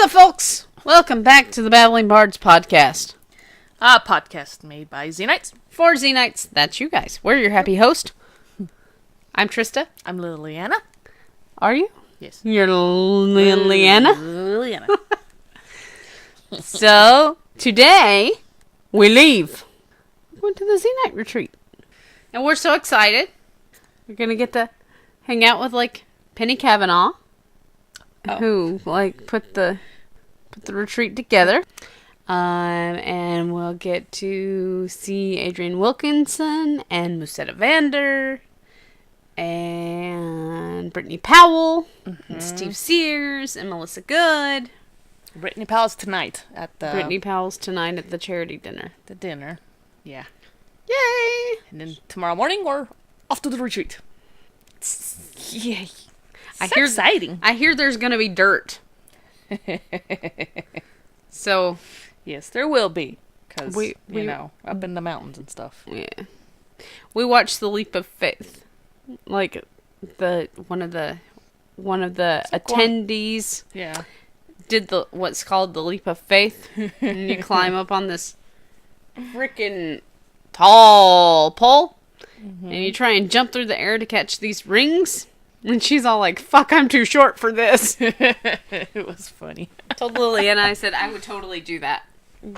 up, folks? Welcome back to the Babbling Bards podcast. A podcast made by Xenites. For Xenites, that's you guys. We're your happy host. I'm Trista. I'm Liliana. Are you? Yes. You're Liliana? Liliana. So, today, we leave. Went to the Xenite retreat. And we're so excited. We're going to get to hang out with, Penny Kavanaugh. Who, put the retreat together. And we'll get to see Adrienne Wilkinson and Musetta Vander and Brittany Powell and Steve Sears and Melissa Good. Brittany Powell's tonight at the... Brittany Powell's tonight at the charity dinner. The dinner. Yeah. Yay! And then tomorrow morning, we're off to the retreat. Yay. Exciting. I hear there's going to be dirt. So... Yes, there will be. Because, up in the mountains and stuff. Yeah. We watched The Leap of Faith. One of the attendees did what's called the Leap of Faith. And you climb up on this freaking tall pole. Mm-hmm. And you try and jump through the air to catch these rings. And she's all like, fuck, I'm too short for this. It was funny. I told Lily and I said, I would totally do that.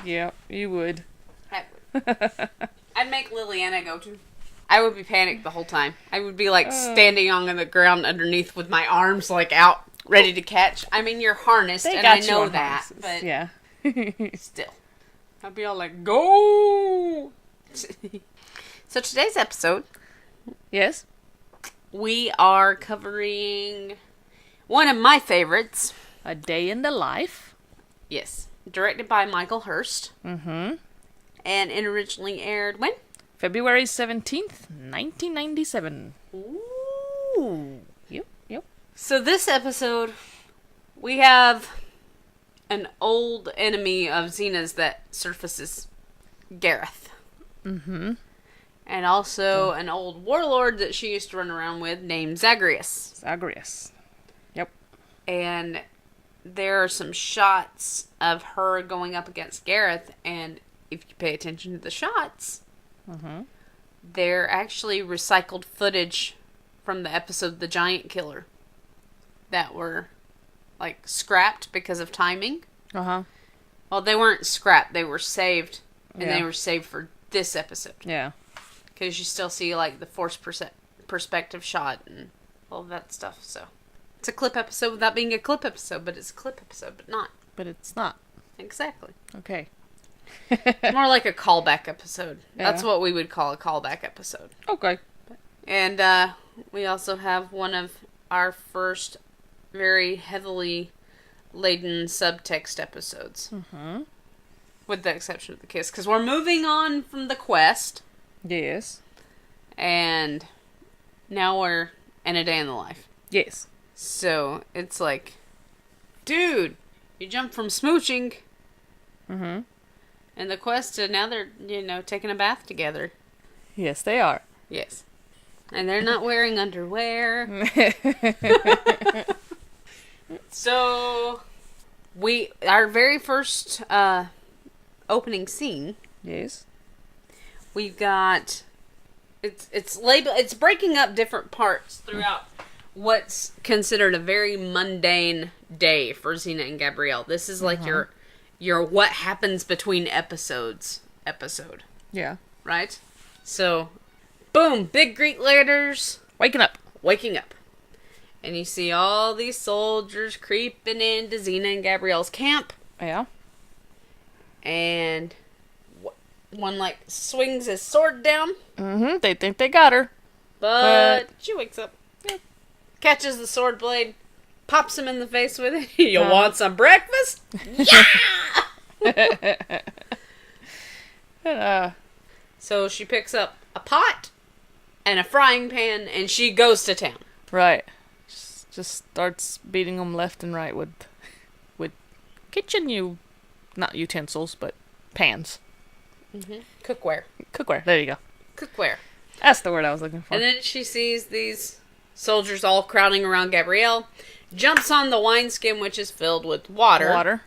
Yeah, you would. I would. I'd make Liliana go too. I would be panicked the whole time. I would be standing on the ground underneath with my arms out, ready to catch. I mean, you're harnessed, and I know that, but yeah. Still. I'd be all like, go! So today's episode. Yes? We are covering one of my favorites. A Day in the Life. Yes. Directed by Michael Hurst. Mm-hmm. And it originally aired when? February 17th, 1997. Ooh. Yep. So this episode, we have an old enemy of Xena's that surfaces, Gareth. Mm-hmm. And also an old warlord that she used to run around with named Zagreus. Yep. And there are some shots of her going up against Gareth, and if you pay attention to the shots, they're actually recycled footage from the episode The Giant Killer that were, scrapped because of timing. Uh-huh. Well, they weren't scrapped, they were saved, and they were saved for this episode. Yeah. Because you still see, the forced perspective shot and all that stuff, so... It's a clip episode without being a clip episode, but it's a clip episode, but not. But it's not. Exactly. Okay. It's more like a callback episode. Yeah. That's what we would call a callback episode. Okay. And we also have one of our first very heavily laden subtext episodes. Mm-hmm. With the exception of the kiss. Because we're moving on from the quest. Yes. And now we're in A Day in the Life. Yes. So, it's dude, you jumped from smooching and the quest to now they're, taking a bath together. Yes, they are. Yes. And they're not wearing underwear. So, our very first opening scene. Yes. We've got, it's breaking up different parts throughout what's considered a very mundane day for Xena and Gabrielle. This is your what happens between episodes episode. Yeah. Right? So, boom, big Greek letters. Waking up. And you see all these soldiers creeping into Xena and Gabrielle's camp. Yeah. And one, swings his sword down. Mm-hmm. They think they got her. But she wakes up. Yep. Catches the sword blade. Pops him in the face with it. You want some breakfast? Yeah! So she picks up a pot and a frying pan and she goes to town. Right. Just starts beating them left and right with kitchen not utensils, but pans. Mm-hmm. Cookware. There you go. Cookware. That's the word I was looking for. And then she sees these soldiers all crowding around Gabrielle. jumps on the wineskin, which is filled with water. Water.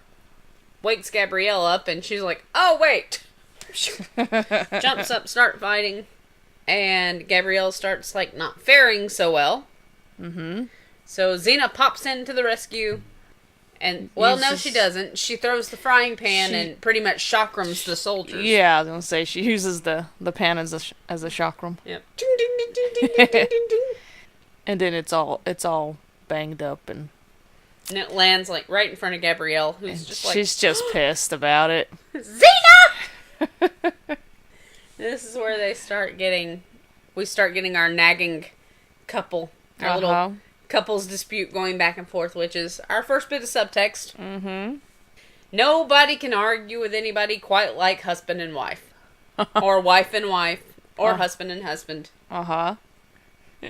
Wakes Gabrielle up, and she's like, oh, wait. Jumps up, start fighting. And Gabrielle starts, like, not faring so well. Mm-hmm. So Xena pops in to the rescue. And, well, no, she doesn't. She throws the frying pan and pretty much chakrams the soldiers. Yeah, I was going to say, she uses the pan as a chakram. Yep. Ding, ding, ding, ding, ding, ding, ding, ding, ding. And then it's all banged up and it lands, like, right in front of Gabrielle, who's just like... She's just pissed about it. Xena! This is where we start getting our nagging couple. Our little couples dispute going back and forth, which is our first bit of subtext. Mm-hmm. Nobody can argue with anybody quite like husband and wife. Or wife and wife. Or husband and husband. Uh-huh.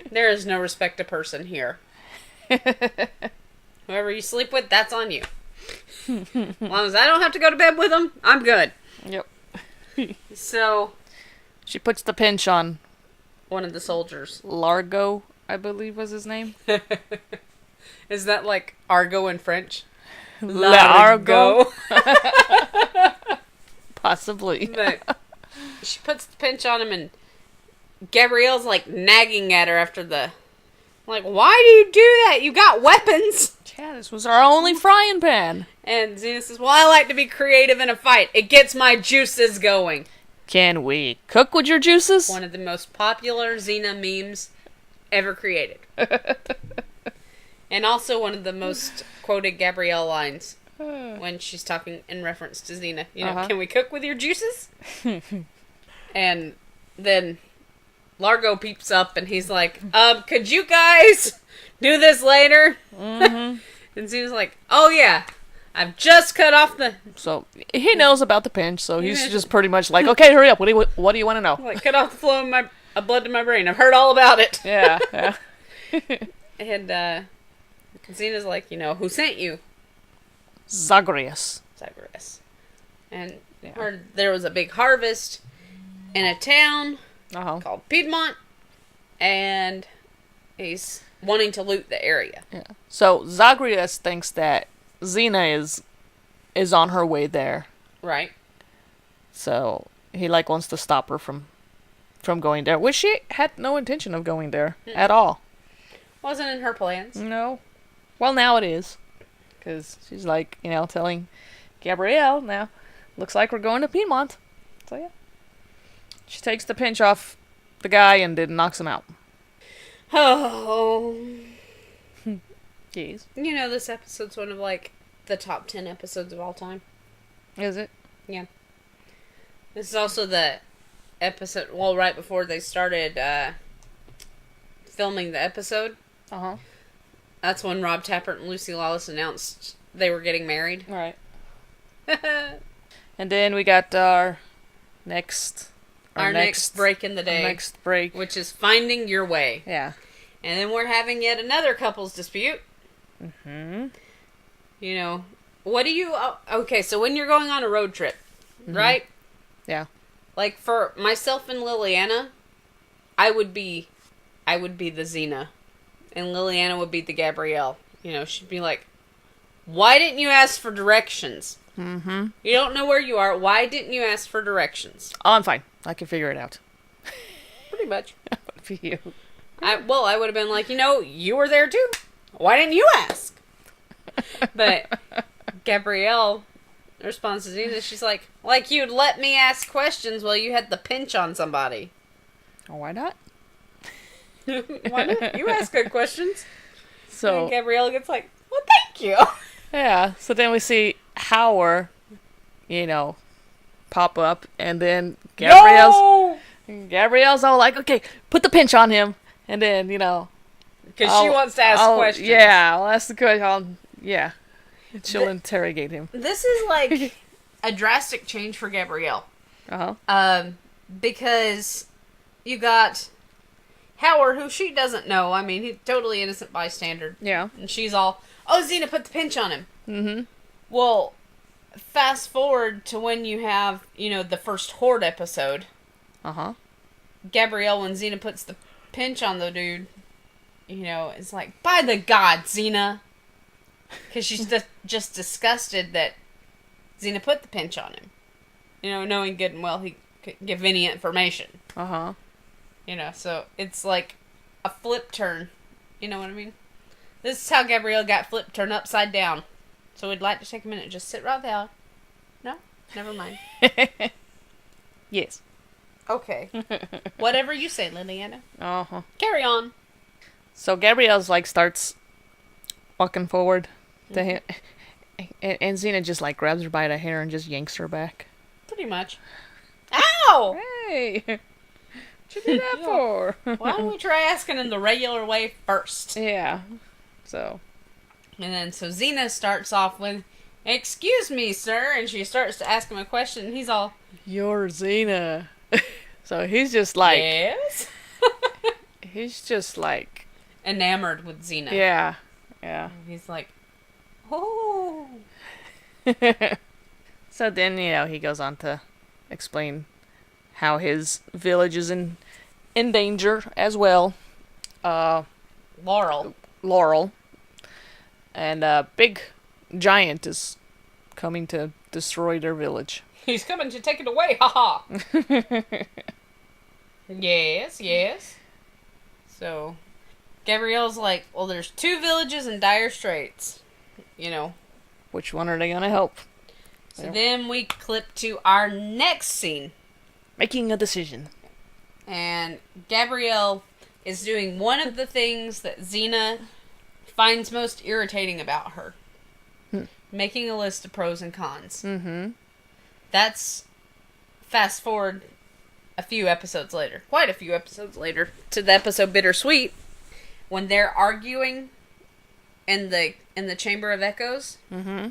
There is no respect to person here. Whoever you sleep with, that's on you. As long as I don't have to go to bed with them, I'm good. Yep. So... She puts the pinch on... one of the soldiers. Largo, I believe was his name. Is that like Argo in French? Largo? Possibly. But she puts the pinch on him, and Gabrielle's like nagging at her after the... Like, why do you do that? You got weapons! Yeah, this was our only frying pan. And Xena says, well, I like to be creative in a fight. It gets my juices going. Can we cook with your juices? One of the most popular Xena memes ever created. And also one of the most quoted Gabrielle lines when she's talking in reference to Xena. You know, can we cook with your juices? And then Largo peeps up and he's like, could you guys do this later? Mm-hmm. And Xena's like, oh yeah, I've just cut off the... So, he knows about the pinch, so he's just pretty much like, okay, hurry up, what do you want to know? Like, cut off the flow of blood to my brain. I've heard all about it. Yeah. And, Xena's like, you know, who sent you? Zagreus. And there was a big harvest in a town called Piedmont, and he's wanting to loot the area. Yeah. So, Zagreus thinks that Xena is on her way there. Right. So, he, like, wants to stop her from going there, which she had no intention of going there at all. Wasn't in her plans. No. Well, now it is. Because she's like, you know, telling Gabrielle, now, looks like we're going to Piedmont. So, yeah. She takes the pinch off the guy and then knocks him out. Oh. Jeez. You know, this episode's one of, like, the top 10 episodes of all time. Is it? Yeah. This is also the episode, well, right before they started filming the episode. Uh-huh. That's when Rob Tappert and Lucy Lawless announced they were getting married. Right. And then we got our next break in the day. Next break. Which is Finding Your Way. Yeah. And then we're having yet another couples dispute. Mm-hmm. You know, what do you... okay, so when you're going on a road trip, right? Yeah. Like, for myself and Liliana, I would be the Xena. And Liliana would be the Gabrielle. You know, she'd be like, why didn't you ask for directions? Mm-hmm. You don't know where you are. Why didn't you ask for directions? Oh, I'm fine. I can figure it out. Pretty much. For you. I would have been like, you know, you were there too. Why didn't you ask? But Gabrielle responds to Xena. She's like you'd let me ask questions while you had the pinch on somebody. Oh, why not? Why not? You ask good questions. So and Gabrielle gets like, well, thank you. Yeah. So then we see Howard, you know, pop up, and then Gabrielle's all like, okay, put the pinch on him, and then, you know, because she wants to ask questions. Yeah, I'll ask the question. Yeah, she'll interrogate him. This is like a drastic change for Gabrielle. Because you got Howard, who she doesn't know. I mean, he's totally innocent bystander. Yeah. And she's all, oh, Xena, put the pinch on him. Mm-hmm. Well, fast forward to when you have, you know, the first Horde episode. Gabrielle, when Xena puts the pinch on the dude, you know, it's like, by the God, Xena, Because she's just disgusted that Xena put the pinch on him. You know, knowing good and well he couldn't give any information. Uh-huh. You know, so it's like a flip turn. You know what I mean? This is how Gabrielle got flip turned upside down. So we'd like to take a minute and just sit right there. No? Never mind. Yes. Okay. Whatever you say, Liliana. Uh-huh. Carry on. So Gabrielle's like starts walking forward to him, and Xena just like grabs her by the hair and just yanks her back. Pretty much. Ow! Hey, what you do that for? Why don't we try asking in the regular way first? Yeah. So. And then so Xena starts off with, "Excuse me, sir," and she starts to ask him a question, and he's all, "You're Xena." So he's just like. "Yes." He's just like. Enamored with Xena. Yeah. Yeah. And he's like, "Oh." So then, he goes on to explain how his village is in danger as well. Laurel. And a big giant is coming to destroy their village. He's coming to take it away, haha. Yes. So, Gabrielle's like, well, there's 2 villages in dire straits. You know. Which one are they gonna help? So then we clip to our next scene. Making a decision. And Gabrielle is doing one of the things that Xena finds most irritating about her. Making a list of pros and cons. Mm-hmm. That's fast forward a few episodes later. Quite a few episodes later. To the episode Bittersweet. When they're arguing in the Chamber of Echoes. Mm-hmm.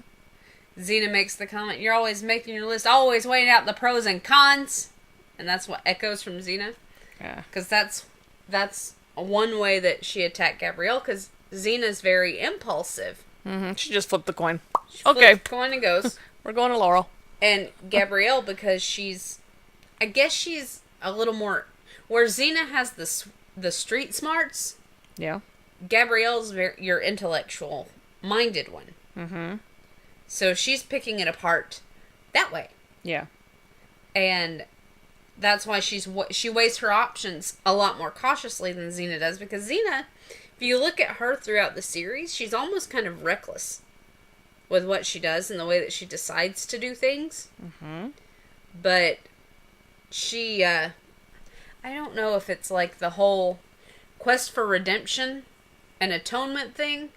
Xena makes the comment, "You're always making your list, always weighing out the pros and cons." And that's what echoes from Xena. Yeah. Because that's one way that she attacked Gabrielle, because Xena's very impulsive. Mm-hmm. She just flipped the coin. She Okay. flips the coin and goes. We're going to Laurel. And Gabrielle, because I guess she's a little more, where Xena has the street smarts. Yeah. Gabrielle's your intellectual minded one. Mm-hmm. So she's picking it apart that way. Yeah. And that's why she weighs her options a lot more cautiously than Xena does. Because Xena, if you look at her throughout the series, she's almost kind of reckless with what she does and the way that she decides to do things. Mm-hmm. But she, I don't know if it's like the whole quest for redemption and atonement thing,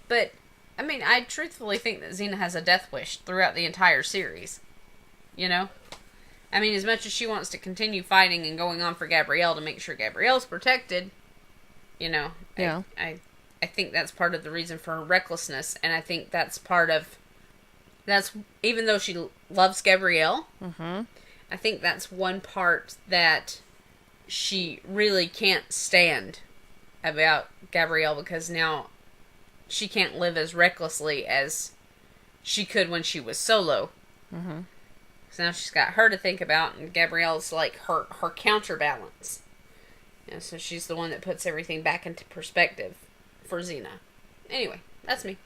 but I mean, I truthfully think that Xena has a death wish throughout the entire series. You know? I mean, as much as she wants to continue fighting and going on for Gabrielle to make sure Gabrielle's protected, you know, yeah. I think that's part of the reason for her recklessness, and I think that's even though she loves Gabrielle, mm-hmm. I think that's one part that she really can't stand about Gabrielle, because now she can't live as recklessly as she could when she was solo. Mm-hmm. So now she's got her to think about, and Gabrielle's like her counterbalance. You know, so she's the one that puts everything back into perspective for Xena. Anyway, that's me.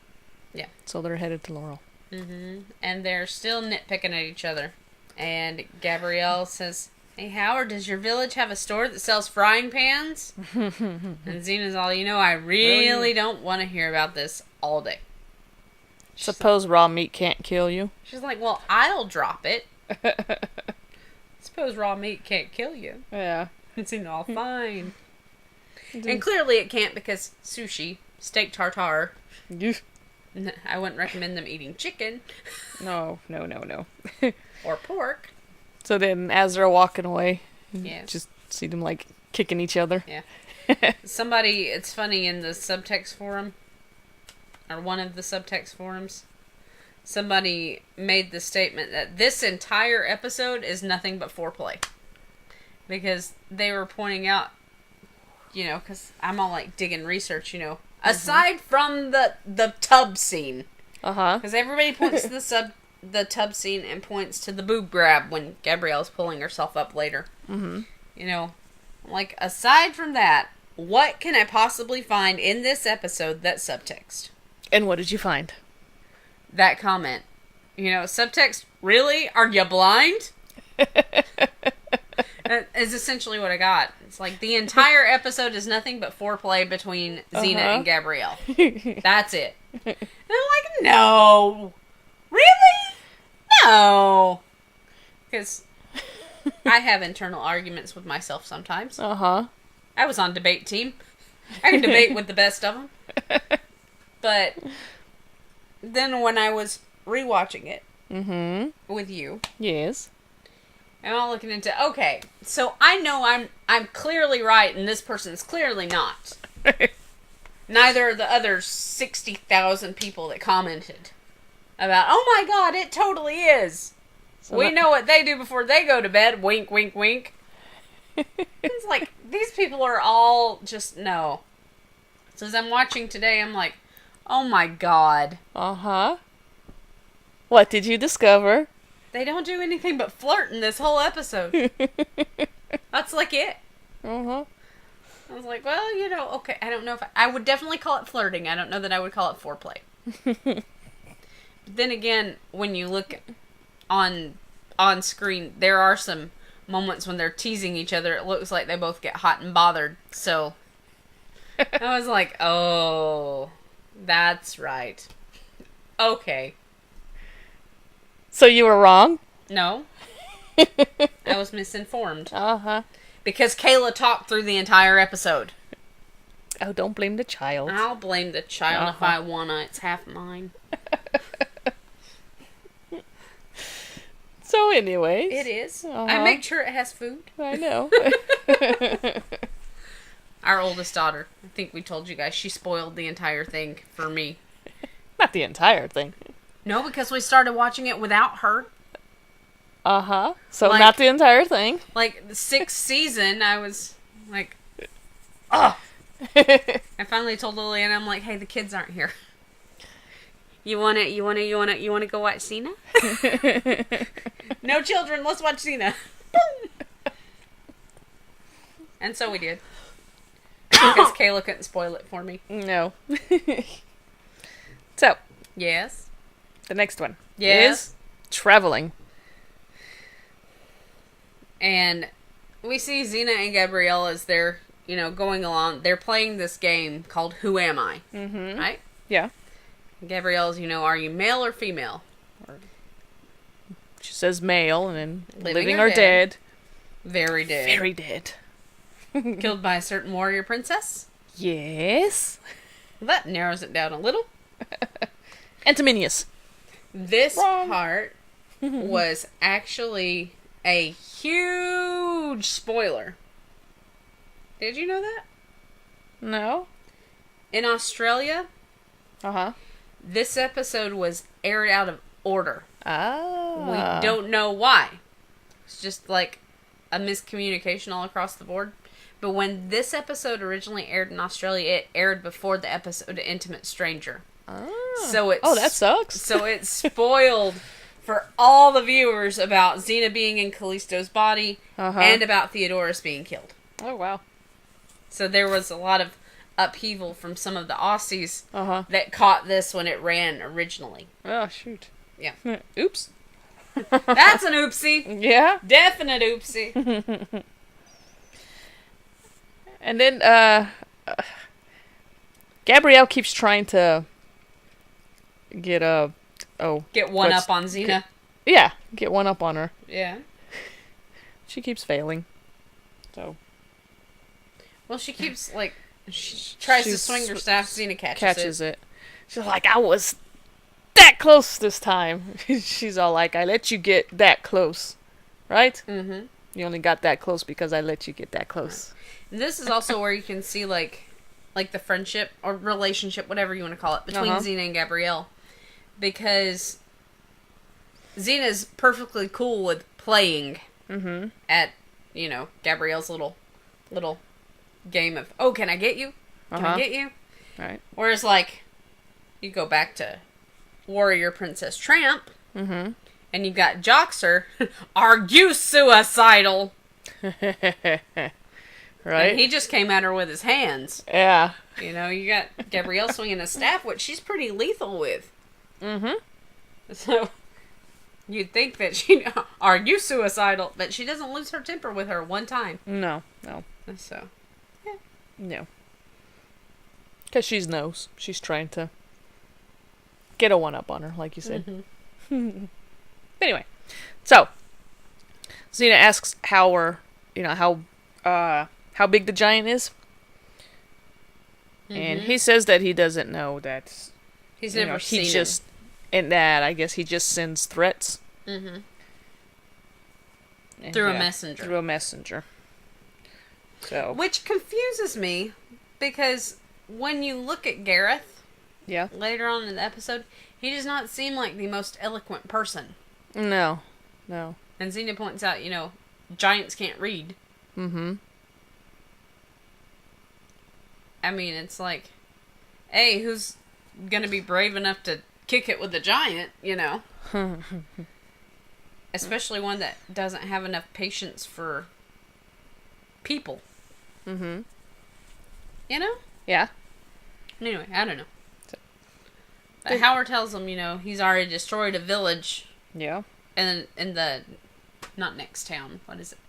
Yeah. So they're headed to Laurel. Mm-hmm. And they're still nitpicking at each other. And Gabrielle says, "Hey, Howard, does your village have a store that sells frying pans?" And Xena's all, I really don't want to hear about this all day. Suppose raw meat can't kill you? She's like, well, I'll drop it. Suppose raw meat can't kill you. Yeah. It's all fine. And clearly it can't, because sushi, steak tartare. I wouldn't recommend them eating chicken. No. Or pork. So then, as they're walking away, yes. Just see them, like, kicking each other. Yeah. Somebody, it's funny, in the Subtext forum, or one of the Subtext forums, somebody made the statement that this entire episode is nothing but foreplay. Because they were pointing out, because I'm all, like, digging research, aside from the tub scene. Uh-huh. Because everybody points to the tub scene and points to the boob grab when Gabrielle's pulling herself up later. Mm-hmm. Aside from that, what can I possibly find in this episode that's subtext? And what did you find? That comment. You know, subtext, really? Are you blind? That is essentially what I got. It's like the entire episode is nothing but foreplay between Xena and Gabrielle. That's it. And I'm like, no. Really? No. Because I have internal arguments with myself sometimes. I was on debate team. I can debate with the best of them. But then when I was rewatching it with you. Yes. And I'm looking into, okay, so I know I'm clearly right and this person's clearly not. Neither are the other 60,000 people that commented about, oh my god, it totally is. So we know what they do before they go to bed. Wink, wink, wink. It's like, these people are all just, no. So as I'm watching today, I'm like, oh my god. What did you discover? They don't do anything but flirt in this whole episode. That's like it. I was like, well, you know, okay, I don't know if I would definitely call it flirting. I don't know that I would call it foreplay. But then again, when you look on screen, there are some moments when they're teasing each other. It looks like they both get hot and bothered. So I was like, oh, that's right. Okay. So you were wrong? No. I was misinformed. Because Kayla talked through the entire episode. Oh, don't blame the child. I'll blame the child if I wanna. It's half mine. So anyways. It is. I make sure it has food. I know. Our oldest daughter, I think we told you guys, she spoiled the entire thing for me. Not the entire thing. No, because we started watching it without her. So like, not the entire thing. Like the 6th season, I was like, oh. I finally told Lillian, I'm like, hey, the kids aren't here. You wanna go watch Xena? No children, let's watch Xena. And so we did. Because Kayla couldn't spoil it for me. No. So. Yes. The next one is traveling. And we see Xena and Gabrielle as they're, you know, going along. They're playing this game called Who Am I? Right? Yeah. Gabrielle's, you know, are you male or female? She says male, and then living or dead. Very dead. Very dead. Killed by a certain warrior princess? Yes. That narrows it down a little. Antiminius. This part was actually a huge spoiler. Did you know that? No. In Australia, this episode was aired out of order. We don't know why. It's just like a miscommunication all across the board. But when this episode originally aired in Australia, it aired before the episode Intimate Stranger. So that sucks. So it spoiled for all the viewers about Xena being in Callisto's body and about Theodorus being killed. Oh, wow. So there was a lot of upheaval from some of the Aussies that caught this when it ran originally. Oh, shoot. Yeah. Oops. That's an oopsie. Yeah. Definite oopsie. And then, Gabrielle keeps trying to get one up on Xena. Get one up on her. Yeah. She keeps failing. So. Well, she keeps, like, she tries to swing her staff, Xena catches it. She's like, I was that close this time. She's all like, I let you get that close. Right? Mm-hmm. You only got that close because I let you get that close. And this is also where you can see, like the friendship or relationship, whatever you want to call it, between Xena and Gabrielle. Because Xena's perfectly cool with playing at, you know, Gabrielle's little game of, oh, can I get you? Can I get you? Right. Whereas, like, you go back to Warrior Princess Tramp, and you've got Joxer, are you suicidal? Right? And he just came at her with his hands. Yeah. You know, you got Gabrielle swinging a staff, which she's pretty lethal with. Mm-hmm. So, you'd think that she... Are you suicidal? But she doesn't lose her temper with her one time. No. So, No. Because she knows. She's trying to get a one-up on her, like you said. Mm-hmm. Anyway, so Xena asks how big the giant is, and he says that he doesn't know that. He's never seen him. In that, I guess he just sends threats. Mm-hmm. And, Through a messenger. Through a messenger. So. Which confuses me, because when you look at Gareth, later on in the episode, he does not seem like the most eloquent person. No. And Xena points out, giants can't read. Mm-hmm. I mean, it's like, hey, who's gonna be brave enough to kick it with a giant, Especially one that doesn't have enough patience for people. Mm-hmm. Yeah. Anyway, I don't know. But Howard tells him, he's already destroyed a village. Yeah. And in the, not next town, what is it?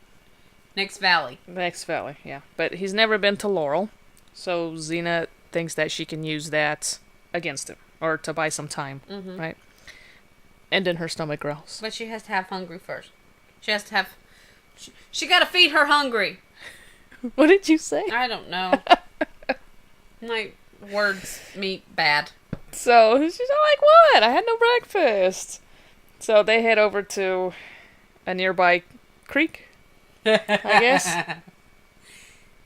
Next valley. Next valley, yeah. But he's never been to Laurel, so Xena thinks that she can use that against him, or to buy some time, right? And then her stomach growls. But she has to have hungry first. She has to have, she gotta feed her hungry. What did you say? I don't know. My words meet bad. So she's like, what? I had no breakfast. So they head over to a nearby creek, I guess.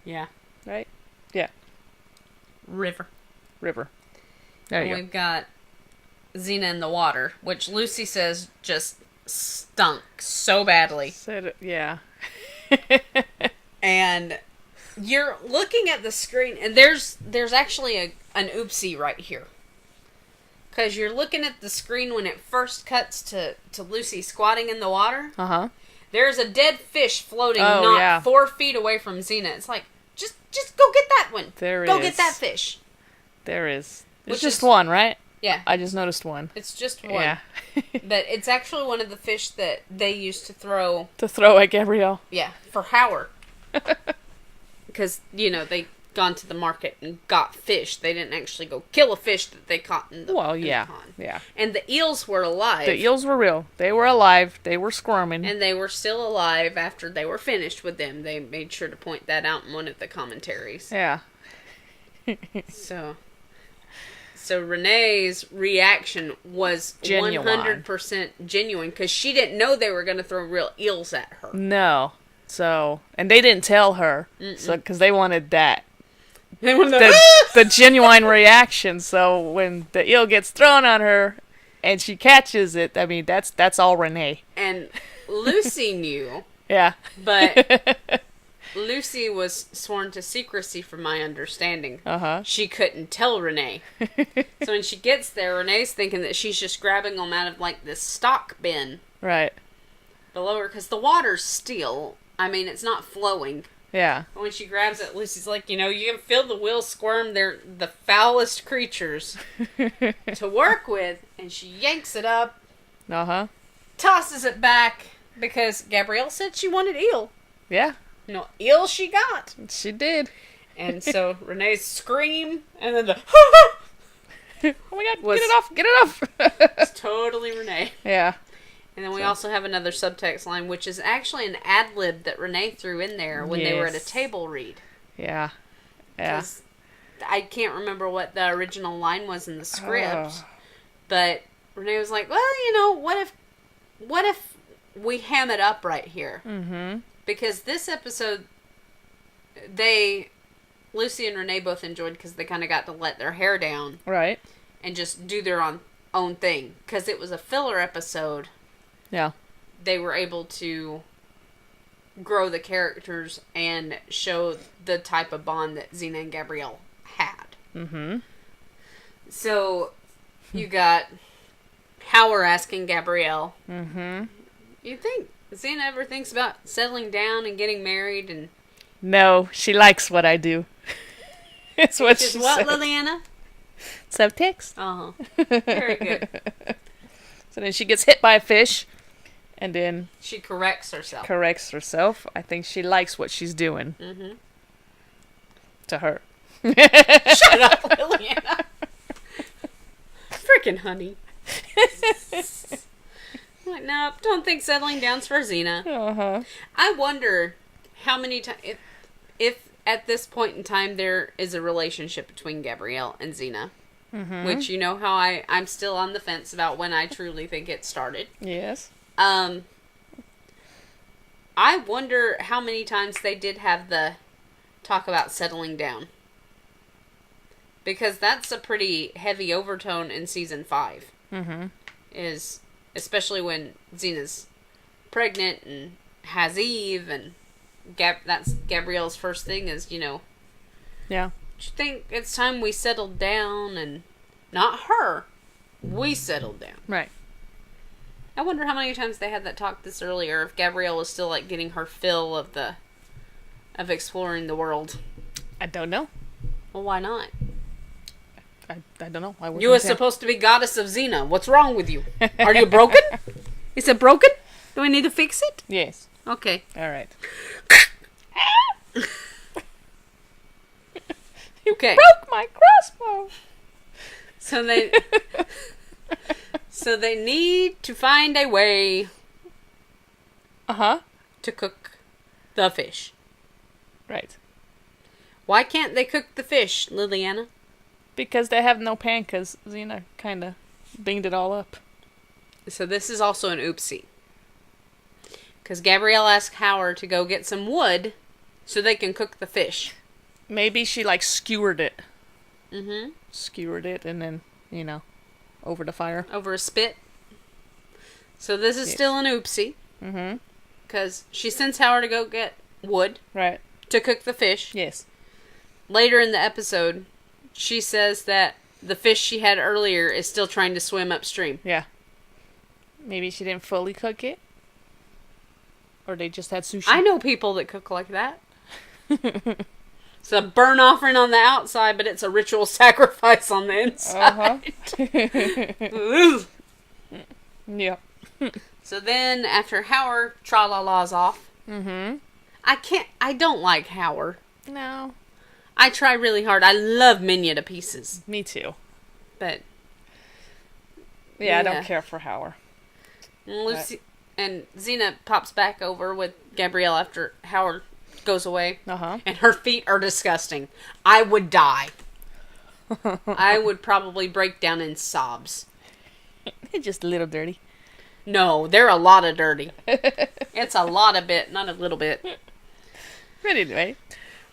Yeah. Right? Yeah. River. There you go. We've got Xena in the water, which Lucy says just stunk so badly. Said it, yeah. And you're looking at the screen, and there's actually an oopsie right here. Because you're looking at the screen when it first cuts to Lucy squatting in the water. Uh-huh. There's a dead fish floating 4 feet away from Xena. It's like, just go get that one. Go get that fish. There is. It's Which just is, one, right? Yeah. I just noticed one. It's just one. Yeah. But it's actually one of the fish that they used to throw. To throw at Gabrielle. Yeah, for Howard. Because, they gone to the market and got fish. They didn't actually go kill a fish that they caught in the pond. Yeah. And the eels were alive. The eels were real. They were alive. They were squirming. And they were still alive after they were finished with them. They made sure to point that out in one of the commentaries. Yeah. So Renee's reaction was Genuine. 100% genuine, because she didn't know they were going to throw real eels at her. No. So, and they didn't tell her. So, because they wanted that. They wanted the genuine reaction. So when the eel gets thrown on her and she catches it, I mean, that's all Renee. And Lucy knew. Yeah. But Lucy was sworn to secrecy, from my understanding. Uh-huh. She couldn't tell Renee. So when she gets there, Renee's thinking that she's just grabbing them out of, like, this stock bin. Right. Below her, because the water's still, it's not flowing. Yeah. When she grabs it, Lucy's like, you can feel the wheels squirm. They're the foulest creatures to work with. And she yanks it up. Uh-huh. Tosses it back, because Gabrielle said she wanted eel. Yeah. No, eel she got. She did. And so Renee's scream, and then the oh my god, get it off. It's totally Renee. Yeah. And then we also have another subtext line, which is actually an ad-lib that Renee threw in there when they were at a table read. Yeah. Yeah. I can't remember what the original line was in the script, but Renee was like, well, what if we ham it up right here? Mm-hmm. Because this episode, Lucy and Renee both enjoyed, because they kind of got to let their hair down. Right. And just do their own thing. Because it was a filler episode. Yeah. They were able to grow the characters and show the type of bond that Xena and Gabrielle had. Mm-hmm. So, you got Howard asking Gabrielle, mm-hmm. you think Xena ever thinks about settling down and getting married? And No, she likes what I do. It's what Which is she what, said. Liliana? Subtext. Uh-huh. Very good. So then she gets hit by a fish, and then She corrects herself. corrects herself. I think she likes what she's doing Mm-hmm. to her. Shut up, Liliana. Freaking honey. I'm like, nope, don't think settling down's for Xena. Uh-huh. I wonder how many times, if at this point in time there is a relationship between Gabrielle and Xena. Mm-hmm. Which, you know how I'm still on the fence about when I truly think it started. Yes. I wonder how many times they did have the talk about settling down. Because that's a pretty heavy overtone in season 5. Mm-hmm. Is, especially when Xena's pregnant and has Eve, and that's Gabrielle's first thing is, you know, Yeah. do you think it's time we settled down? And not her, we settled down. Right. I wonder how many times they had that talk this earlier, if Gabrielle was still like getting her fill of exploring the world. I don't know. Well, why not? I don't know. I You were supposed to be goddess of Xena. What's wrong with you? Are you broken? Is it broken? Do we need to fix it? Yes. Okay. All right. Okay. Broke my crossbow. So they need to find a way Uh-huh. to cook the fish. Right. Why can't they cook the fish, Liliana? Because they have no pan, because Xena kind of binged it all up. So this is also an oopsie. Because Gabrielle asked Howard to go get some wood so they can cook the fish. Maybe she, like, skewered it. Mm-hmm. Skewered it and then, you know, over the fire. Over a spit. So this is Yes. still an oopsie. Mm-hmm. Because she sends Howard to go get wood Right. to cook the fish. Yes. Later in the episode, she says that the fish she had earlier is still trying to swim upstream. Yeah. Maybe she didn't fully cook it. Or they just had sushi. I know people that cook like that. It's a burn offering on the outside, but it's a ritual sacrifice on the inside. Uh-huh. Yeah. So then, after Howard tra-la-la's off, Mm-hmm. I don't like Howard. No. I try really hard. I love Minya to pieces. Me too. But, Yeah, I Yeah. don't care for Howard. Lucy and Xena pops back over with Gabrielle after Howard goes away. Uh-huh. And her feet are disgusting. I would die. I would probably break down in sobs. It's just a little dirty. No, they're a lot of dirty. It's a lot of bit, not a little bit. But anyway,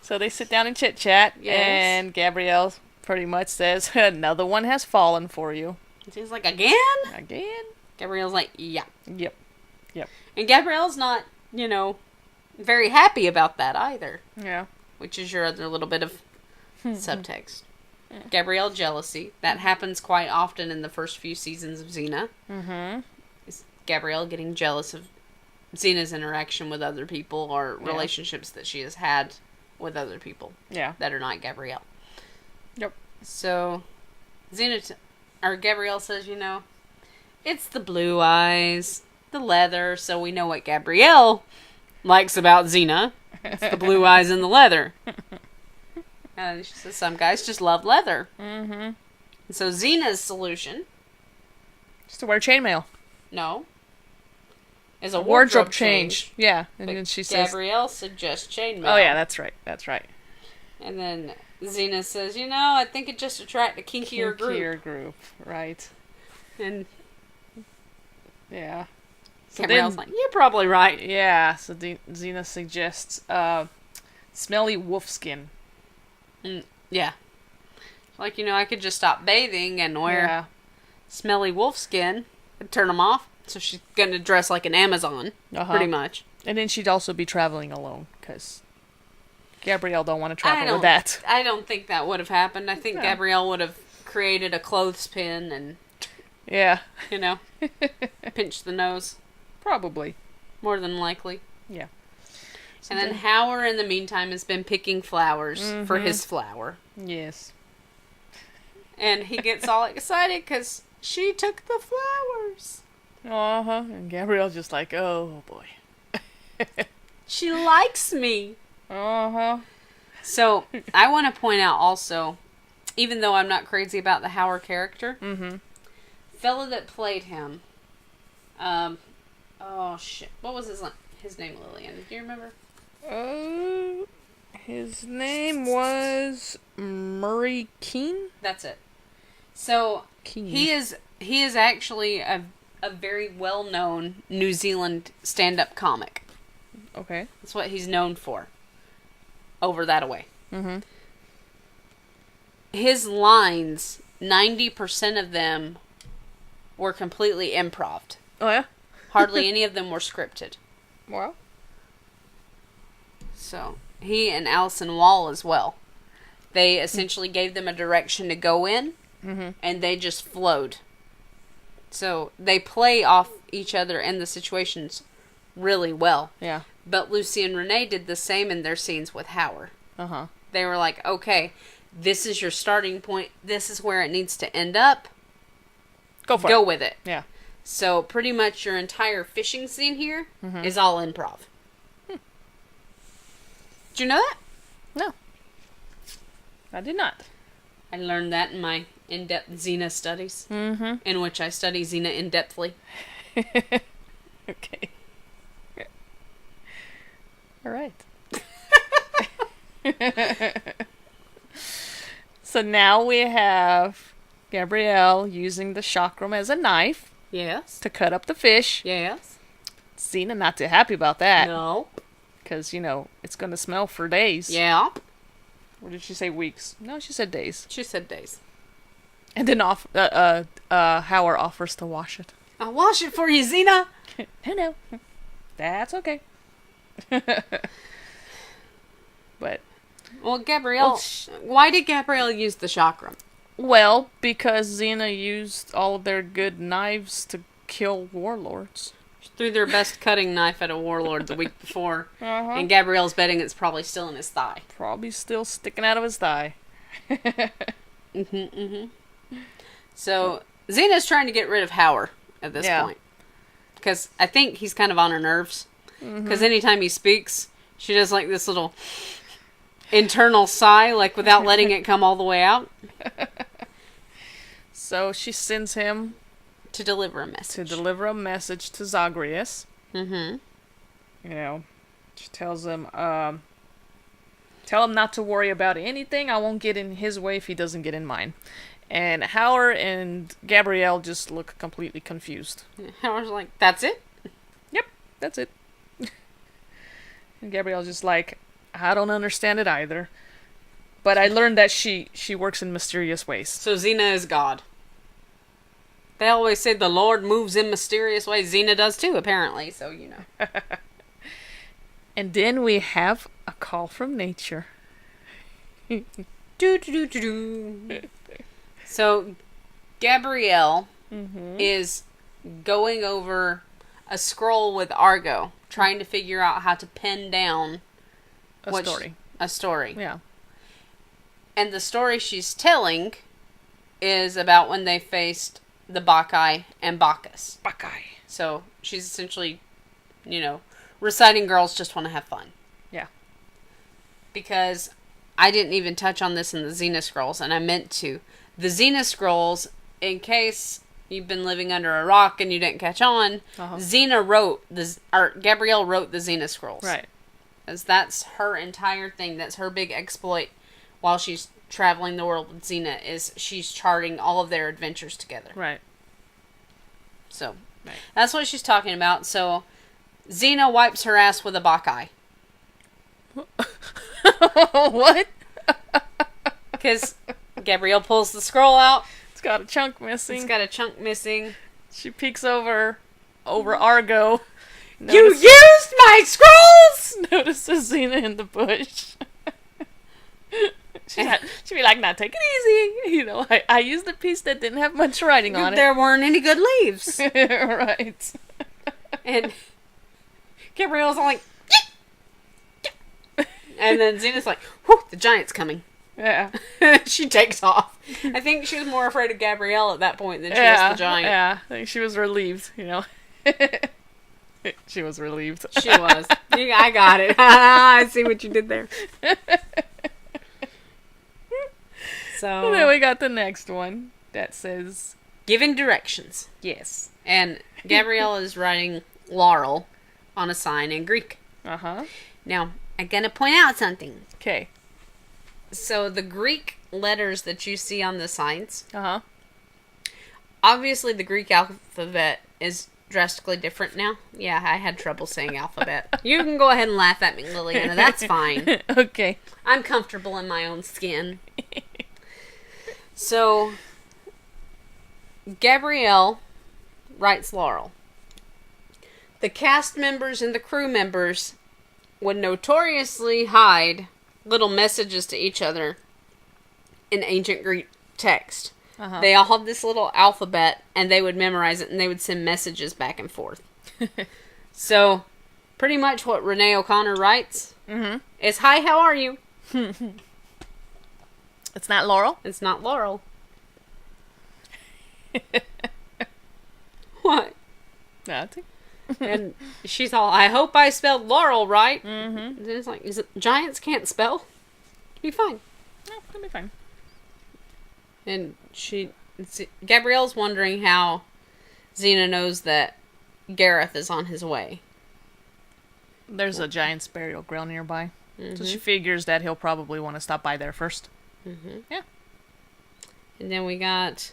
so they sit down and chit-chat, Yes. and Gabrielle pretty much says, another one has fallen for you. She's like, again? Again? Gabrielle's like, yeah. Yep. And Gabrielle's not, very happy about that either. Yeah. Which is your other little bit of subtext. Gabrielle jealousy. That happens quite often in the first few seasons of Xena. Mm-hmm. Is Gabrielle getting jealous of Xena's interaction with other people or Yeah. relationships that she has had with other people Yeah. that are not Gabrielle. Yep. So, Gabrielle says, it's the blue eyes, the leather, so we know what Gabrielle likes about Xena. It's the blue eyes and the leather. And she says some guys just love leather. Mm-hmm. And so Xena's solution, Just to wear chainmail. no, is a Wardrobe change. Yeah. And But then she says... Gabrielle suggests chainmail. Oh, yeah, that's right. That's right. And then Xena says, I think it just attract a kinkier group. Kinkier group. Right. And Yeah. So Gabrielle's then, like, you're probably right. yeah, so Xena suggests smelly wolf skin. Yeah. Like, I could just stop bathing and wear Yeah. smelly wolf skin and turn them off. So she's going to dress like an Amazon, Uh-huh. pretty much. And then she'd also be traveling alone, because Gabrielle don't want to travel with that. I don't think that would have happened. I think No. Gabrielle would have created a clothespin and, Yeah. pinched the nose. Probably. More than likely. Yeah. And then Howard, in the meantime, has been picking flowers for his flower. Yes. And he gets all excited because she took the flowers. Uh-huh. And Gabrielle's just like, oh, boy. She likes me. Uh-huh. So, I want to point out also, even though I'm not crazy about the Howard character, fella that played him, oh, shit. What was his name, Lillian? Do you remember? His name was Murray Keane? That's it. So, Keane. he is actually a very well-known New Zealand stand-up comic. Okay. That's what he's known for. Over that away. Mm-hmm. His lines, 90% of them were completely improv. Oh, yeah? Hardly any of them were scripted. Well. So, he and Alison Wall as well. They essentially gave them a direction to go in, and they just flowed. So, they play off each other and the situations really well. Yeah. But Lucy and Renee did the same in their scenes with Howard. Uh-huh. They were like, okay, this is your starting point. This is where it needs to end up. Go for it. Go with it. Yeah. So, pretty much your entire fishing scene here is all improv. Did you know that? No. I did not. I learned that in my in-depth Xena studies, in which I study Xena in-depthly. Okay. All right. So now we have Gabrielle using the chakram as a knife Yes. to cut up the fish. Yes. Xena not too happy about that. No. Because, it's going to smell for days. Yeah. Or did she say weeks? No, she said days. She said days. And then Howard offers to wash it. I'll wash it for you, Xena. No. That's okay. But... Well, Gabrielle... why did Gabrielle use the chakram? Well, because Xena used all of their good knives to kill warlords. She threw their best cutting knife at a warlord the week before. And Gabrielle's betting it's probably still in his thigh. Probably still sticking out of his thigh. So, Xena's trying to get rid of Howard at this point. Because I think he's kind of on her nerves. Because anytime he speaks, she does like this little internal sigh, like without letting it come all the way out. So she sends him to deliver a message. To Zagreus. She tells him, tell him not to worry about anything. I won't get in his way if he doesn't get in mine. And Howard and Gabrielle just look completely confused. Howard's like, that's it? Yep, that's it. And Gabrielle's just like, I don't understand it either. But I learned that she works in mysterious ways. So Xena is God. They always say the Lord moves in mysterious ways. Xena does too, apparently, so you know. And then we have a call from nature. So, Gabrielle is going over a scroll with Argo, trying to figure out how to pin down a story. Yeah. And the story she's telling is about when they faced the Bacchae and Bacchus. Bacchae. So, she's essentially, reciting girls just want to have fun. Yeah. Because I didn't even touch on this in the Xena Scrolls, and I meant to. The Xena Scrolls, in case you've been living under a rock and you didn't catch on, Gabrielle wrote the Xena Scrolls. Right. Because that's her entire thing. That's her big exploit while she's traveling the world with Xena, is she's charting all of their adventures together. Right. So, that's what she's talking about. So, Xena wipes her ass with a Bacchae. What? Because Gabrielle pulls the scroll out. It's got a chunk missing. She peeks over Argo. You used my scrolls! Notices Xena in the bush. She'd be like, now take it easy. I used a piece that didn't have much writing on it. There weren't any good leaves. Right. And Gabrielle's all like, And then Xena's like, whew, the giant's coming. Yeah. She takes off. I think she was more afraid of Gabrielle at that point than she was the giant. Yeah, I think she was relieved, She was relieved. She was. I got it. I see what you did there. So then we got the next one that says... Giving directions. Yes. And Gabrielle is writing Laurel on a sign in Greek. Uh-huh. Now, I'm going to point out something. Okay. So the Greek letters that you see on the signs... Uh-huh. Obviously, the Greek alphabet is drastically different now. Yeah, I had trouble saying alphabet. You can go ahead and laugh at me, Liliana. That's fine. Okay. I'm comfortable in my own skin. So, Gabrielle writes Laurel. The cast members and the crew members would notoriously hide little messages to each other in ancient Greek text. Uh-huh. They all had this little alphabet, and they would memorize it, and they would send messages back and forth. So, pretty much what Renee O'Connor writes is, "Hi, how are you?" It's not Laurel? It's not Laurel. What? Nothing. And she's all, "I hope I spelled Laurel right." Mm-hmm. And it's like, giants can't spell? Be fine. No, it'll be fine. And Gabrielle's wondering how Xena knows that Gareth is on his way. There's a giant's burial ground nearby. So she figures that he'll probably want to stop by there first. Mm-hmm. Yeah. And then we got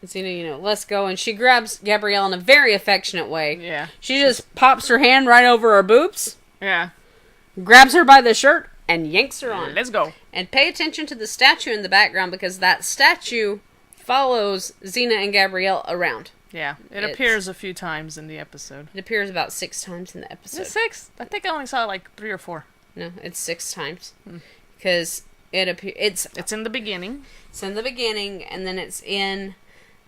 Xena, let's go. And she grabs Gabrielle in a very affectionate way. Yeah. She just pops her hand right over her boobs, Yeah. grabs her by the shirt, and yanks her on. Let's go. And pay attention to the statue in the background, because that statue follows Xena and Gabrielle around. Yeah. It appears a few times in the episode. It appears about 6 times in the Is episode. it 6? I think I only saw like 3 or 4. No, it's 6 times. Because it's in the beginning. It's in the beginning, and then it's in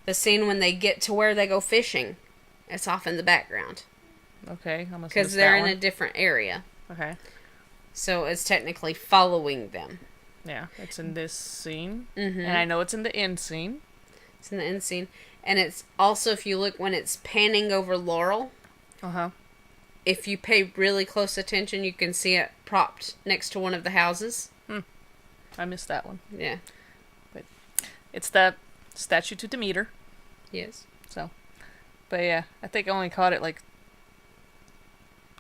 the scene when they get to where they go fishing. It's off in the background. Okay. I must Because they're in a different area. Okay. So it's technically following them. Yeah. It's in this scene. Mm-hmm. And I know it's in the end scene. It's in the end scene. And it's also, if you look when it's panning over Laurel, Uh-huh. if you pay really close attention, you can see it propped next to one of the houses. I missed that one. Yeah. But it's the statue to Demeter. Yes. So. But yeah, I think I only caught it like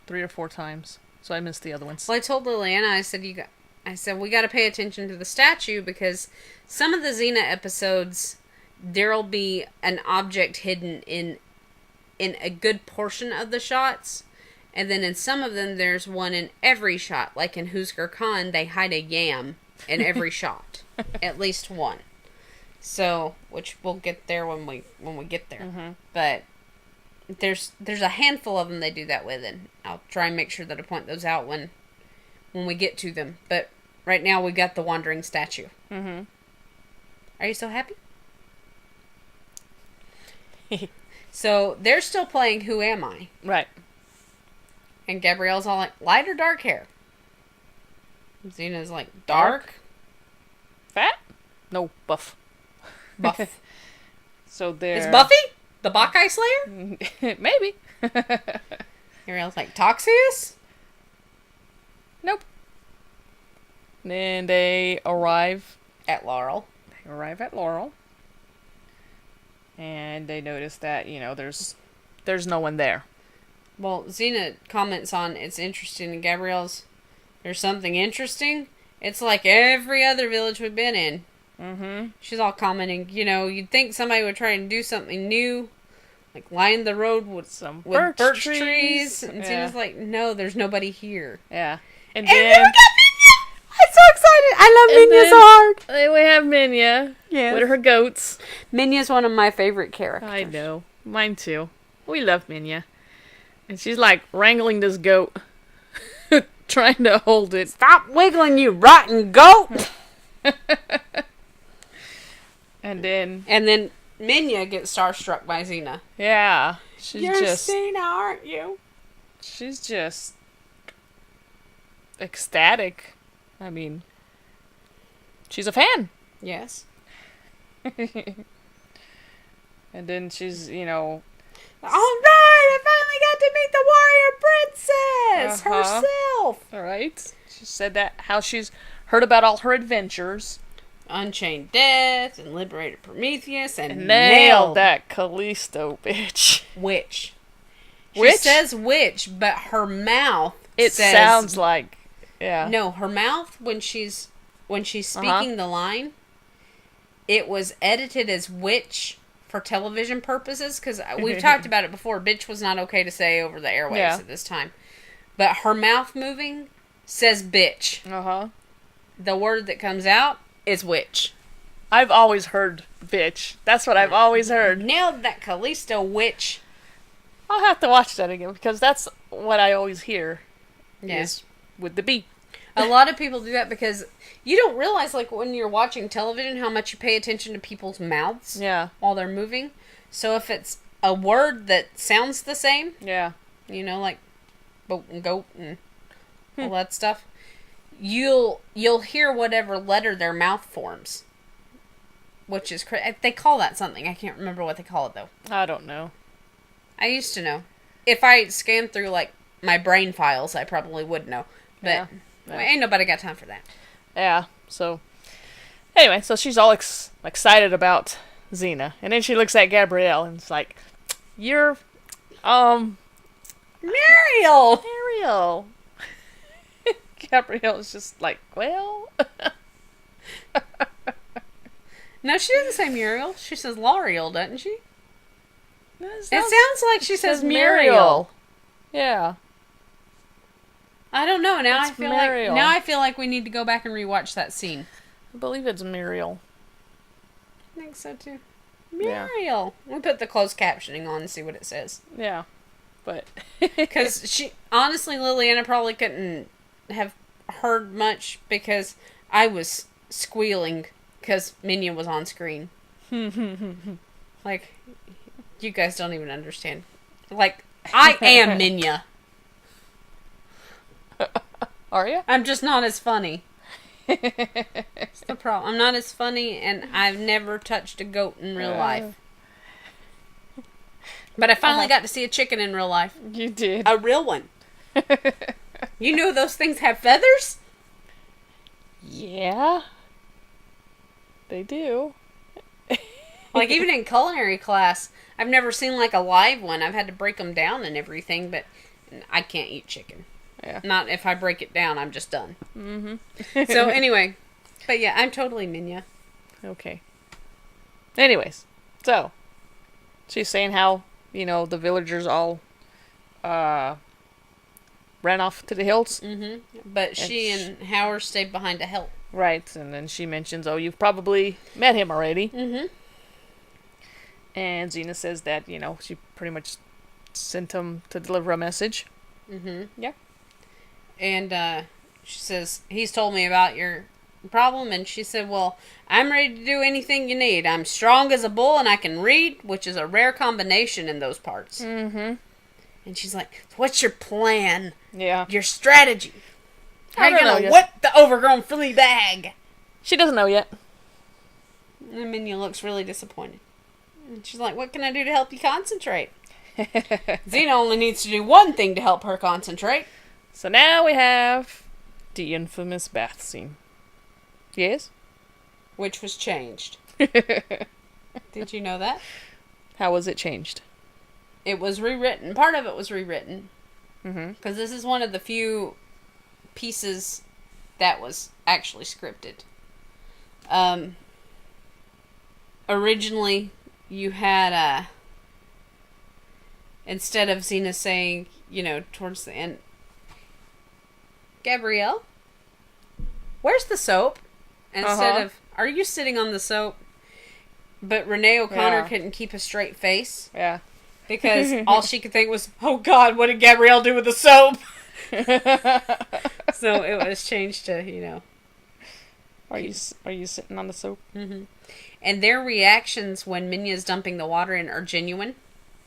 3 or 4 times. So I missed the other ones. Well, I told Liliana, I said, we got to pay attention to the statue, because some of the Xena episodes, there'll be an object hidden in a good portion of the shots, and then in some of them there's one in every shot. Like in Husker Khan, they hide a yam in every shot, at least one. So, which we'll get there when we get there. Mm-hmm. But there's a handful of them they do that with, and I'll try and make sure that I point those out when we get to them. But right now we got the wandering statue. Mm-hmm. Are you so happy? So they're still playing Who Am I? Right. And Gabrielle's all like, light or dark hair? Xena's like, dark? Fat? No, buff. Buff. So they're... Is Buffy the Bacchae Slayer? Maybe. Gabrielle's like, Toxius? Nope. Then they arrive At Laurel. at Laurel. And they notice that, there's no one there. Well, Xena comments on, it's interesting, and Gabrielle's, there's something interesting? It's like every other village we've been in. Mm-hmm. She's all commenting, you'd think somebody would try and do something new, like line the road with birch trees. And Xena's like, no, there's nobody here. Yeah. And then then we got Minya! I'm so excited! I love Minya so hard! We have Minya. Yes. With her goats. Minya's one of my favorite characters. I know. Mine too. We love Minya. And she's like wrangling this goat. Trying to hold it. Stop wiggling, you rotten goat! And then Minya gets starstruck by Xena. yeah, You're Xena, aren't you? She's just ecstatic. I mean, she's a fan. Yes. And then she's, All right, I finally got to meet the warrior princess herself. All right. She said that how she's heard about all her adventures. Unchained Death and liberated Prometheus and nailed that Callisto bitch. Witch. She Witch? says witch, but her mouth It says, sounds like, yeah. No, her mouth when she's speaking the line, it was edited as witch for television purposes, because we've talked about it before. Bitch was not okay to say over the airwaves at this time. But her mouth moving says bitch. The word that comes out is witch. I've always heard bitch. That's what I've always heard. Nailed that Callisto witch. I'll have to watch that again, because that's what I always hear. Yes. With the B. A lot of people do that because you don't realize, like, when you're watching television, how much you pay attention to people's mouths while they're moving. So if it's a word that sounds the same, like boat and goat and all that stuff, you'll hear whatever letter their mouth forms, which is they call that something. I can't remember what they call it though. I don't know. I used to know. If I scanned through like my brain files, I probably would know, but. Ain't nobody got time for that. Yeah, so... Anyway, so she's all excited about Xena. And then she looks at Gabrielle and it's like, you're, Muriel! Gabrielle's just like, well... No, she doesn't say Muriel. She says L'Oreal, doesn't she? It sounds like she says Muriel. Yeah. I don't know. Now I feel like we need to go back and rewatch that scene. I believe it's Muriel. I think so too. Muriel. Yeah. We put the closed captioning on and see what it says. Yeah, but because honestly, Liliana probably couldn't have heard much because I was squealing because Minya was on screen. Like, you guys don't even understand. Like, I am Minya. Are you? I'm just not as funny. That's the problem. I'm not as funny, and I've never touched a goat in real life. But I finally got to see a chicken in real life. You did. A real one. You know those things have feathers? Yeah. They do. Like, even in culinary class, I've never seen, like, a live one. I've had to break them down and everything, but I can't eat chicken. Yeah. Not if I break it down, I'm just done. So, anyway. But, yeah, I'm totally Minya. Okay. Anyways. So. She's saying how, the villagers all ran off to the hills. But she and Howard stayed behind to help. Right. And then she mentions, you've probably met him already. And Xena says that, she pretty much sent him to deliver a message. Yeah. And she says, he's told me about your problem. And she said, well, I'm ready to do anything you need. I'm strong as a bull and I can read, which is a rare combination in those parts. And she's like, what's your plan? Yeah. Your strategy? How are you going to know whip the overgrown flea bag? She doesn't know yet. And Minya looks really disappointed. And she's like, what can I do to help you concentrate? Xena only needs to do one thing to help her concentrate. So now we have the infamous bath scene. Yes? Which was changed. Did you know that? How was it changed? It was rewritten. Part of it was rewritten. Because this is one of the few pieces that was actually scripted. Originally, you had instead of Xena saying, towards the end, Gabrielle, where's the soap? Instead of, are you sitting on the soap? But Renee O'Connor couldn't keep a straight face. Yeah. Because all she could think was, oh God, what did Gabrielle do with the soap? So it was changed to, Are you sitting on the soap? And their reactions when Minya's dumping the water in are genuine.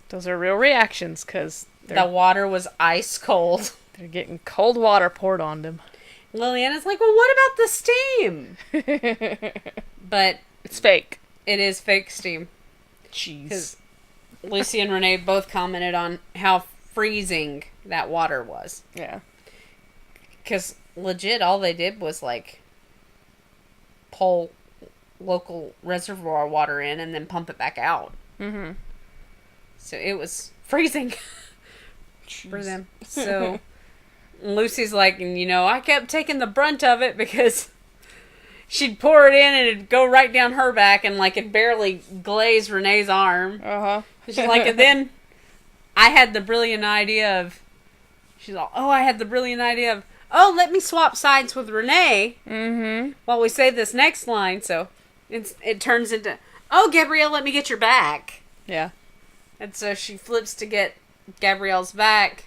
Those are real reactions, because the water was ice cold. They're getting cold water poured on them. Liliana's like, well, what about the steam? But It's fake. it is fake steam. Jeez. Because Lucy and Renee both commented on how freezing that water was. Yeah. Because legit, all they did was, like, pull local reservoir water in and then pump it back out. Mm-hmm. So it was freezing for them. So Lucy's like, I kept taking the brunt of it because she'd pour it in and it'd go right down her back and, like, it barely glazed Renee's arm. Uh-huh. She's like, and then I had the brilliant idea of, let me swap sides with Renee while we say this next line. So it turns into, Gabrielle, let me get your back. Yeah. And so she flips to get Gabrielle's back,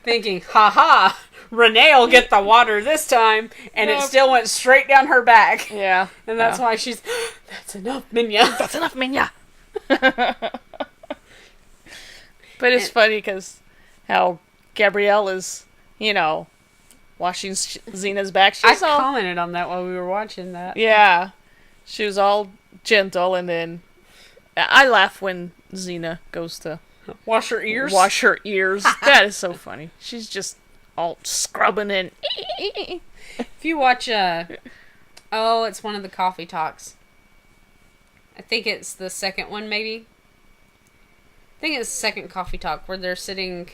thinking, ha, Renee will get the water this time. And it still went straight down her back. Yeah. And that's why she's, that's enough, Minya. That's enough, Minya. But it's funny because how Gabrielle is, washing Xena's back. I commented on that while we were watching that. Yeah. She was all gentle, and then I laugh when Xena goes to wash her ears. That is so funny. She's just all scrubbing and... If you watch, it's one of the coffee talks. I think it's the second one, maybe. I think it's the second coffee talk where they're sitting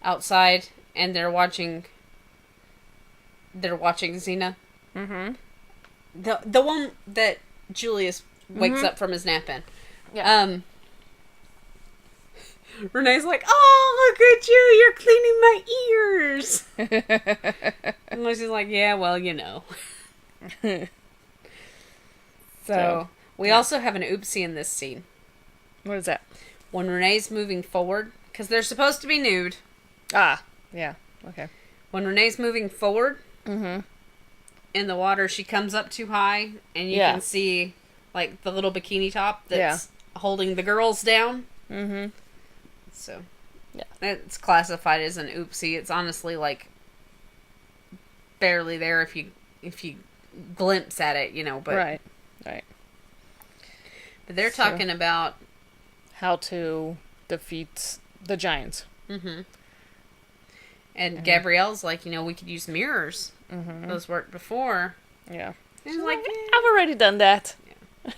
outside and they're watching Xena. Mm-hmm. The one that Julius wakes up from his nap in. Yeah. Renee's like, oh, look at you, you're cleaning my ears. And Lucy's like, yeah, well, So, we also have an oopsie in this scene. What is that? When Renee's moving forward, because they're supposed to be nude. Ah, yeah, okay. When Renee's moving forward in the water, she comes up too high, and you can see, like, the little bikini top that's holding the girls down. Mm-hmm. So, it's classified as an oopsie. It's honestly, like, barely there if you glimpse at it, but... Right. But they're talking about... how to defeat the giants. Mm-hmm. And Gabrielle's like, we could use mirrors. Mm-hmm. Those worked before. Yeah. And she's like, I've already done that. Yeah.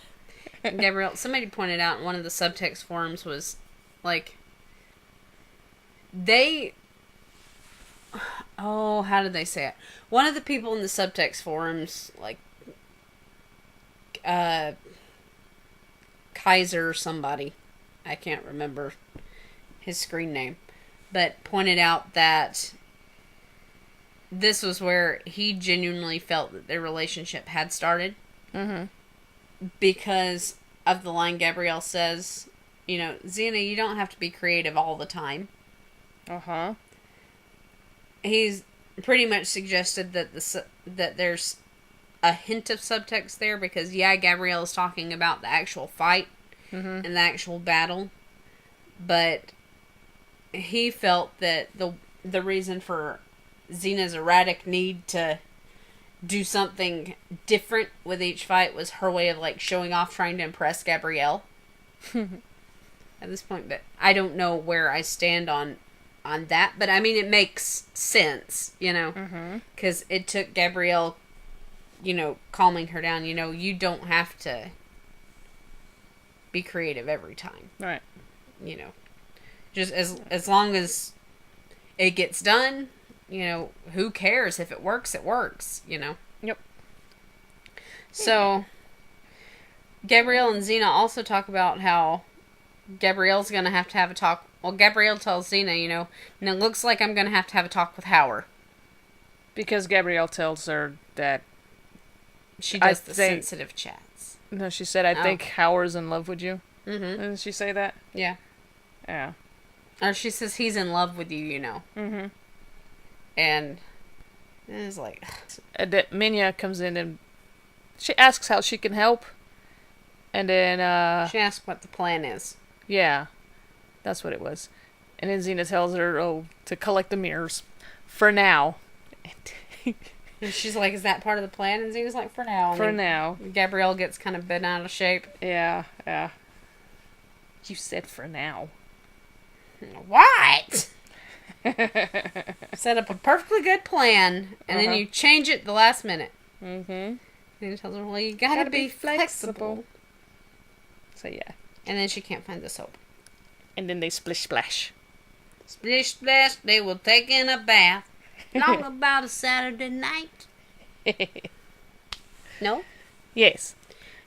And Gabrielle, somebody pointed out in one of the subtext forums was, like, how did they say it? One of the people in the subtext forums, like, Kaiser somebody, I can't remember his screen name, but pointed out that this was where he genuinely felt that their relationship had started. Mm-hmm. Because of the line Gabrielle says, Xena, you don't have to be creative all the time. Uh-huh. He's pretty much suggested that that there's a hint of subtext there because, Gabrielle is talking about the actual fight and the actual battle. But he felt that the reason for Xena's erratic need to do something different with each fight was her way of, like, showing off, trying to impress Gabrielle. At this point, but I don't know where I stand on that. But, I mean, it makes sense, because it took Gabrielle, calming her down. You don't have to be creative every time. Right. Just as long as it gets done, who cares? If it works, it works, Yep. So, Gabrielle and Xena also talk about how Gabrielle's going to have a talk. Well, Gabrielle tells Xena, and it looks like I'm going to have a talk with Howard. Because Gabrielle tells her that... She does sensitive chats. No, she said, I think Howard's in love with you. Mm-hmm. Didn't she say that? Yeah. Yeah. Or she says he's in love with you, Mm-hmm. And it's like... That Minya comes in and she asks how she can help. And then... she asks what the plan is. Yeah. That's what it was. And then Xena tells her, to collect the mirrors. For now. And she's like, is that part of the plan? And Xena's like, for now. For now. Gabrielle gets kind of bent out of shape. Yeah. You said for now. What? Set up a perfectly good plan, and then you change it the last minute. Mm-hmm. And he tells her, well, you gotta be flexible. So, yeah. And then she can't find the soap. And then they splish splash. Splish splash, they will take in a bath. Long about a Saturday night. No? Yes.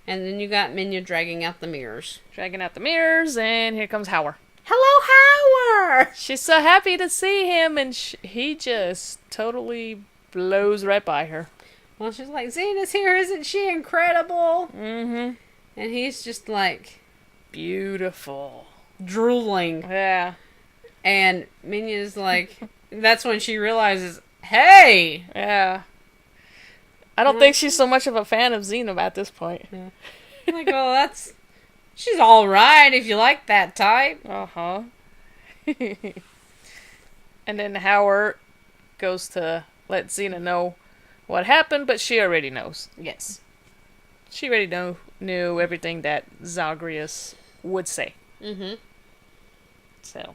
And then you got Minya dragging out the mirrors. Dragging out the mirrors, and here comes Howard. Hello, Howard! She's so happy to see him, and he just totally blows right by her. Well, she's like, Xena's here, isn't she incredible? Mm-hmm. And he's just like... Beautiful. Drooling. Yeah. And Minya's like... That's when she realizes, hey! Yeah. I don't think she's so much of a fan of Xena at this point. Yeah. I'm like, well, that's... She's alright if you like that type. Uh-huh. And then Howard goes to let Xena know what happened, but she already knows. Yes. She already knew everything that Zagreus would say. Mm-hmm. So.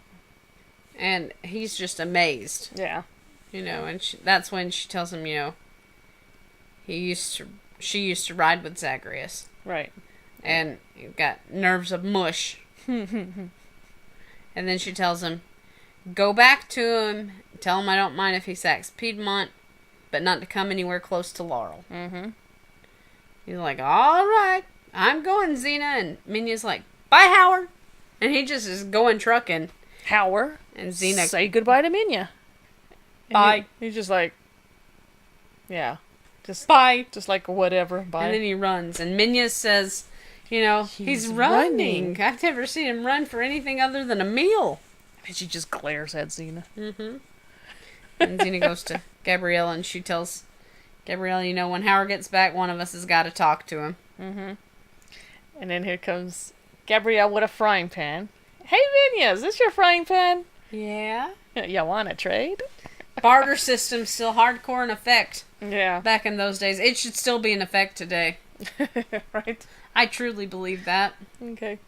And he's just amazed. Yeah. You know, and that's when she tells him, you know, she used to ride with Zagreus. Right. And you've got nerves of mush. And then she tells him, go back to him, tell him I don't mind if he sacks Piedmont, but not to come anywhere close to Laurel. Mm-hmm. He's like, all right, I'm going, Xena. And Minya's like, bye, Howard. And he just is going trucking. Howard. And Xena... Say goodbye to Minya. Bye. He's just like... Yeah. Just bye. Just like, whatever. Bye. And then he runs. And Minya says, you know, he's running. I've never seen him run for anything other than a meal. And she just glares at Xena. Mm-hmm. And Xena goes to Gabrielle, and she tells Gabrielle, you know, when Howard gets back, one of us has got to talk to him. Mm-hmm. And then here comes Gabrielle with a frying pan. Hey, Minya, is this your frying pan? Yeah. You want to trade? Barter system's still hardcore in effect. Yeah. Back in those days. It should still be in effect today. Right. I truly believe that. Okay.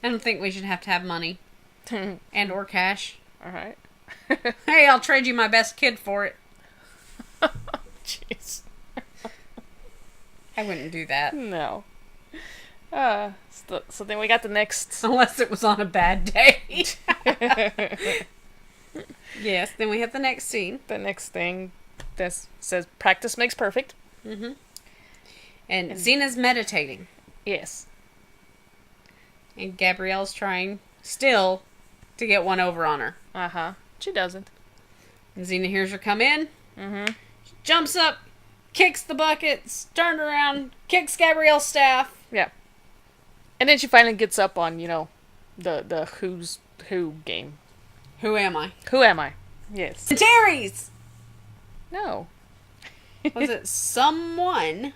I don't think we should have to have money. And or cash. Alright. Hey, I'll trade you my best kid for it. Jeez. I wouldn't do that. No. So then we got the next... Unless it was on a bad day. Yes, then we have the next scene. The next thing that says, practice makes perfect. Mm-hmm. And Xena's meditating. Yes. And Gabrielle's trying, still, to get one over on her. Uh-huh. She doesn't. And Xena hears her come in. Mm-hmm. She jumps up, kicks the buckets, turns around, kicks Gabrielle's staff. Yeah. And then she finally gets up on, you know, the Who's Who game. Who am I? Who am I? Yes. The Terrys! No. Was it someone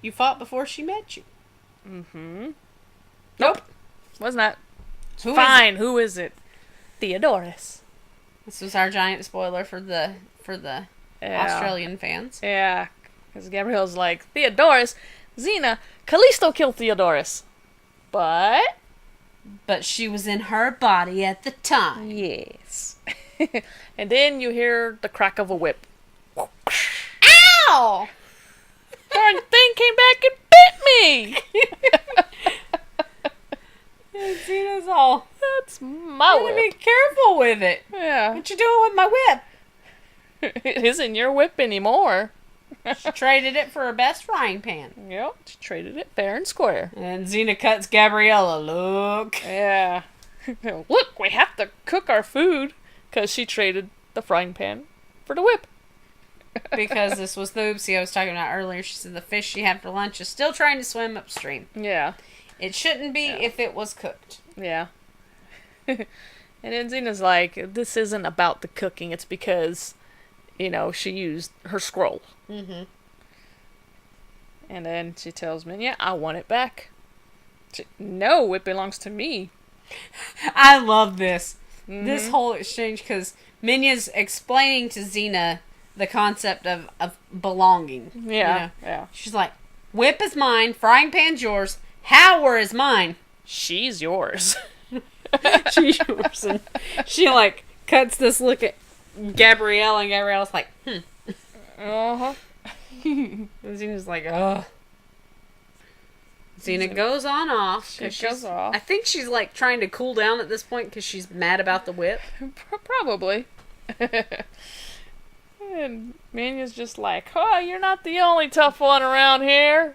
you fought before she met you? Mm-hmm. Nope. Wasn't that? Who Fine. Who is it? Theodorus. This was our giant spoiler for the Australian fans. Yeah. Because Gabrielle's like, Theodorus, Xena, Callisto killed Theodorus. But she was in her body at the time. Yes. And then you hear the crack of a whip. Ow! Darn thing came back and bit me! And Xena's all, That's my gotta whip. be careful with it. Yeah. What you doing with my whip? It isn't your whip anymore. She traded it for her best frying pan. Yep. She traded it fair and square. And Xena cuts Gabriella. Look. Yeah. Look, we have to cook our food. Because she traded the frying pan for the whip. Because this was the oopsie I was talking about earlier. She said the fish she had for lunch is still trying to swim upstream. Yeah. It shouldn't be if it was cooked. Yeah. And then Xena's like, this isn't about the cooking. It's because, you know, she used her scroll. Mm-hmm. And then she tells Minya, I want it back. No, it belongs to me. I love this. Mm-hmm. This whole exchange, because Minya's explaining to Xena the concept of belonging. Yeah, yeah. She's like, whip is mine, frying pan's yours, Howard is mine. She's yours. She's yours. And she, like, cuts this look at Gabrielle, and Gabrielle's like, Uh-huh. And Xena's like, ugh. Xena goes on off. She goes off. I think she's, like, trying to cool down at this point because she's mad about the whip. Probably. And Minya's just like, oh, you're not the only tough one around here.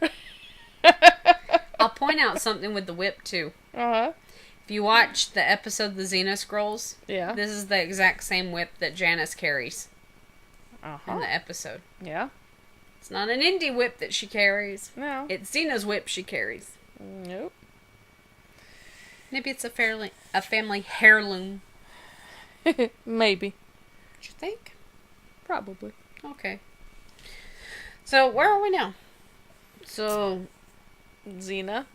I'll point out something with the whip, too. Uh-huh. If you watch the episode The Xena Scrolls, Yeah. this is the exact same whip that Janice carries Uh-huh. in the episode. Yeah. It's not an indie whip that she carries. No. It's Xena's whip she carries. Nope. Maybe it's a family heirloom. Maybe. What you think? Probably. Okay. So, where are we now? So, Xena.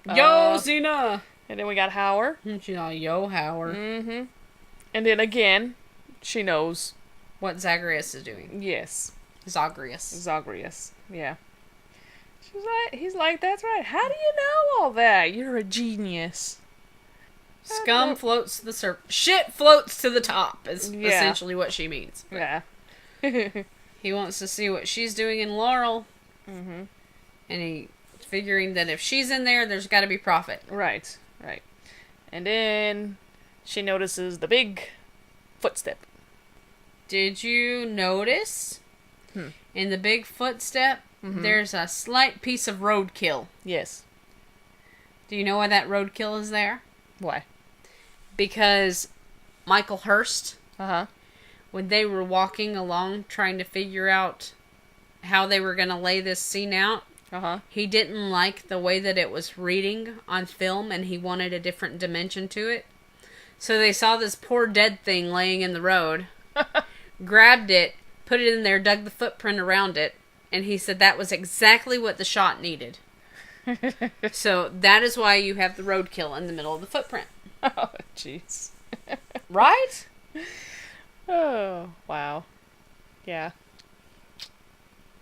yo, Xena! And then we got Howard. She's all, yo, Howard. Mm-hmm. And then again, she knows. What Zagreus is doing. Yes. Zagreus. Yeah. He's like, that's right. How do you know all that? You're a genius. Scum floats to the surface. Shit floats to the top is essentially what she means. Yeah. He wants to see what she's doing in Laurel. Mm-hmm. And he's figuring that if she's in there, there's got to be profit. Right. And then she notices the big footstep. Did you notice in the big footstep, there's a slight piece of roadkill? Yes. Do you know why that roadkill is there? Why? Because Michael Hurst, Uh-huh. when they were walking along trying to figure out how they were going to lay this scene out, Uh-huh. he didn't like the way that it was reading on film, and he wanted a different dimension to it. So they saw this poor dead thing laying in the road, grabbed it, put it in there, dug the footprint around it, and he said that was exactly what the shot needed. So that is why you have the roadkill in the middle of the footprint. Oh, jeez. Right? Oh, wow. Yeah.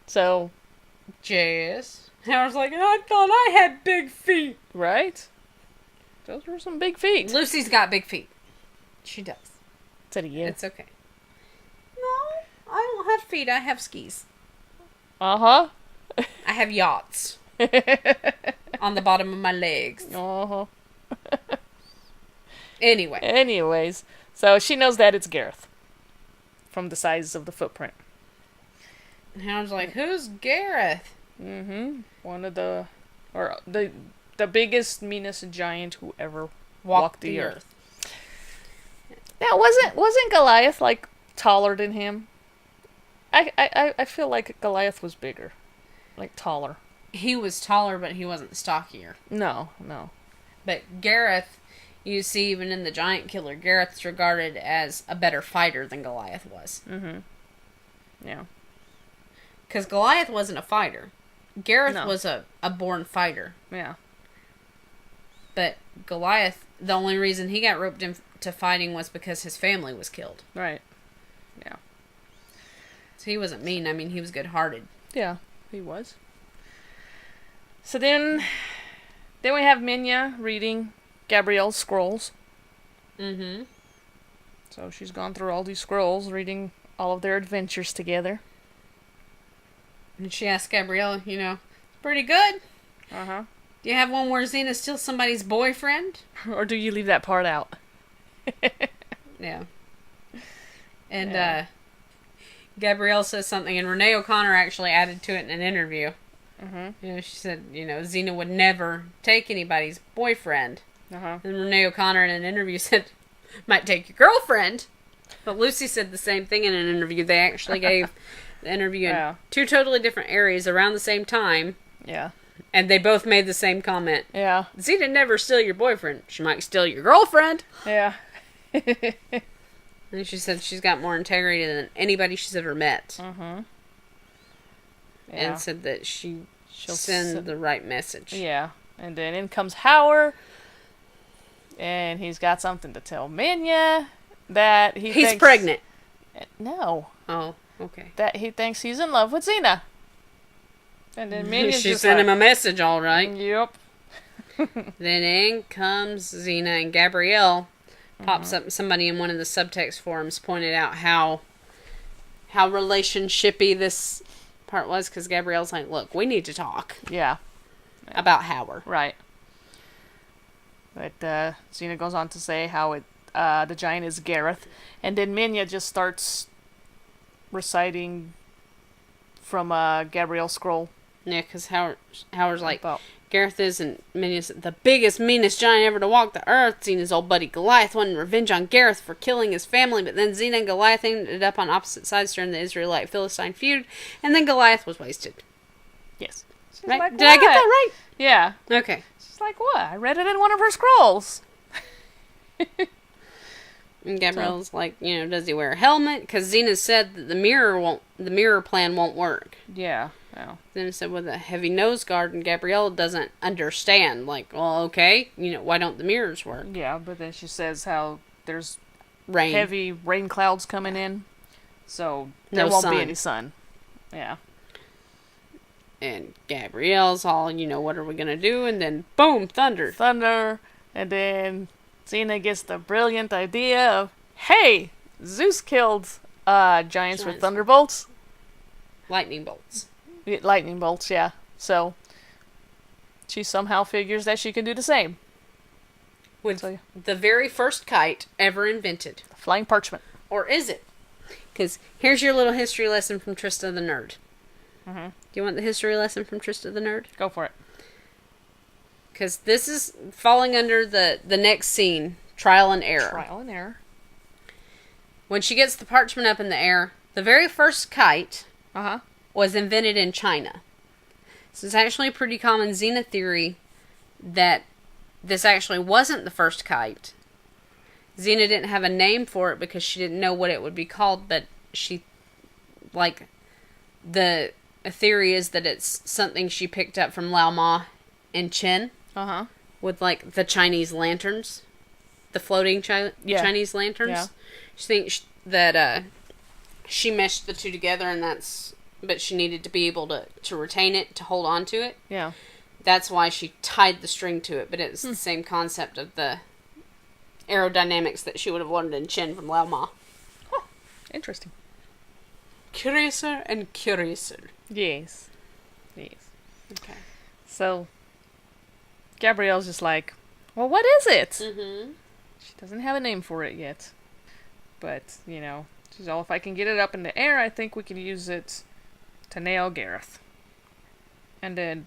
So, Yes. I was like, I thought I had big feet. right? Those were some big feet. Lucy's got big feet. She does. Said again. It's okay. No, I don't have feet. I have skis. Uh-huh. I have yachts on the bottom of my legs. Uh-huh. Anyway. Anyways, so she knows that it's Gareth. From the size of the footprint. And I was like, who's Gareth? Mm-hmm. One of the biggest, meanest giant who ever walked the earth. Now, wasn't Goliath, like, taller than him? I feel like Goliath was bigger. Like, taller. He was taller, but he wasn't stockier. No. But Gareth, you see, even in the Giant Killer, Gareth's regarded as a better fighter than Goliath was. Mm-hmm. Yeah. Because Goliath wasn't a fighter. Gareth No. was a born fighter. Yeah. But Goliath, the only reason he got roped into fighting was because his family was killed. Right. Yeah. So he wasn't mean. I mean, he was good-hearted. Yeah, he was. So then we have Minya reading Gabrielle's scrolls. Mm-hmm. So she's gone through all these scrolls, reading all of their adventures together. And she asked Gabrielle, pretty good. Uh-huh. Do you have one where Xena steals somebody's boyfriend? Or do you leave that part out? Yeah. And, Yeah. Gabrielle says something, and Renee O'Connor actually added to it in an interview. Mm-hmm. She said, Xena would never take anybody's boyfriend. Uh-huh. And Renee O'Connor in an interview said, might take your girlfriend. But Lucy said the same thing in an interview. They actually gave the interview in two totally different areas around the same time. Yeah. And they both made the same comment. Yeah. Xena never steal your boyfriend. She might steal your girlfriend. Yeah. And she said she's got more integrity than anybody she's ever met. Mm-hmm. Yeah. And said that she'll send the right message. Yeah. And then in comes Howard. And he's got something to tell Minya that he's pregnant. No. Oh. Okay. that he thinks he's in love with Xena. And then Minya's She just sent like, him a message, all right. Yep. Then in comes Xena, and Gabrielle pops up. Somebody in one of the subtext forums pointed out how relationshipy this part was, because Gabrielle's like, look, we need to talk Yeah. about Howard. Right. But Xena goes on to say how the giant is Gareth, and then Minya just starts reciting from Gabrielle's scroll. Yeah, because Howard's like, About Gareth isn't the biggest, meanest giant ever to walk the earth. Xena's old buddy Goliath wanted revenge on Gareth for killing his family, but then Xena and Goliath ended up on opposite sides during the Israelite-Philistine feud, and then Goliath was wasted. yes. She's Right? like, Did I get "What?" that right? Yeah. Okay. She's like, what? I read it in one of her scrolls. And Gabrielle's like, does he wear a helmet? Because Xena said that the mirror plan won't work. Yeah. Well. Xena said with a heavy nose guard, and Gabrielle doesn't understand. Like, well, okay, why don't the mirrors work? Yeah, but then she says how there's Rain. heavy rain clouds coming in, so there No won't sun. be any sun. Yeah. And Gabrielle's all, what are we going to do? And then, boom, thunder. Thunder, and then Xena gets the brilliant idea of, hey, Zeus killed giants with thunderbolts. Lightning bolts. Lightning bolts, yeah. So she somehow figures that she can do the same. With So, yeah. the very first kite ever invented. Flying parchment. Or is it? Because here's your little history lesson from Trista the Nerd. Mm-hmm. Do you want the history lesson from Trista the Nerd? Go for it. Because this is falling under the next scene, trial and error. Trial and error. When she gets the parchment up in the air, the very first kite Uh-huh. was invented in China. So it's actually a pretty common Xena theory that this actually wasn't the first kite. Xena didn't have a name for it because she didn't know what it would be called, but the theory is that it's something she picked up from Lao Ma and Chen Uh-huh. with, like, the Chinese lanterns. The floating Chinese lanterns. Yeah. She thinks that she meshed the two together, but she needed to be able to retain it, to hold on to it. Yeah. That's why she tied the string to it, but it's the same concept of the aerodynamics that she would have learned in Chen from Lao Ma. Huh. Interesting. Curiouser and curiouser. Yes. Yes. Okay. So Gabrielle's just like, well, what is it? Mm-hmm. She doesn't have a name for it yet. But, she's all, if I can get it up in the air, I think we can use it to nail Gareth. And then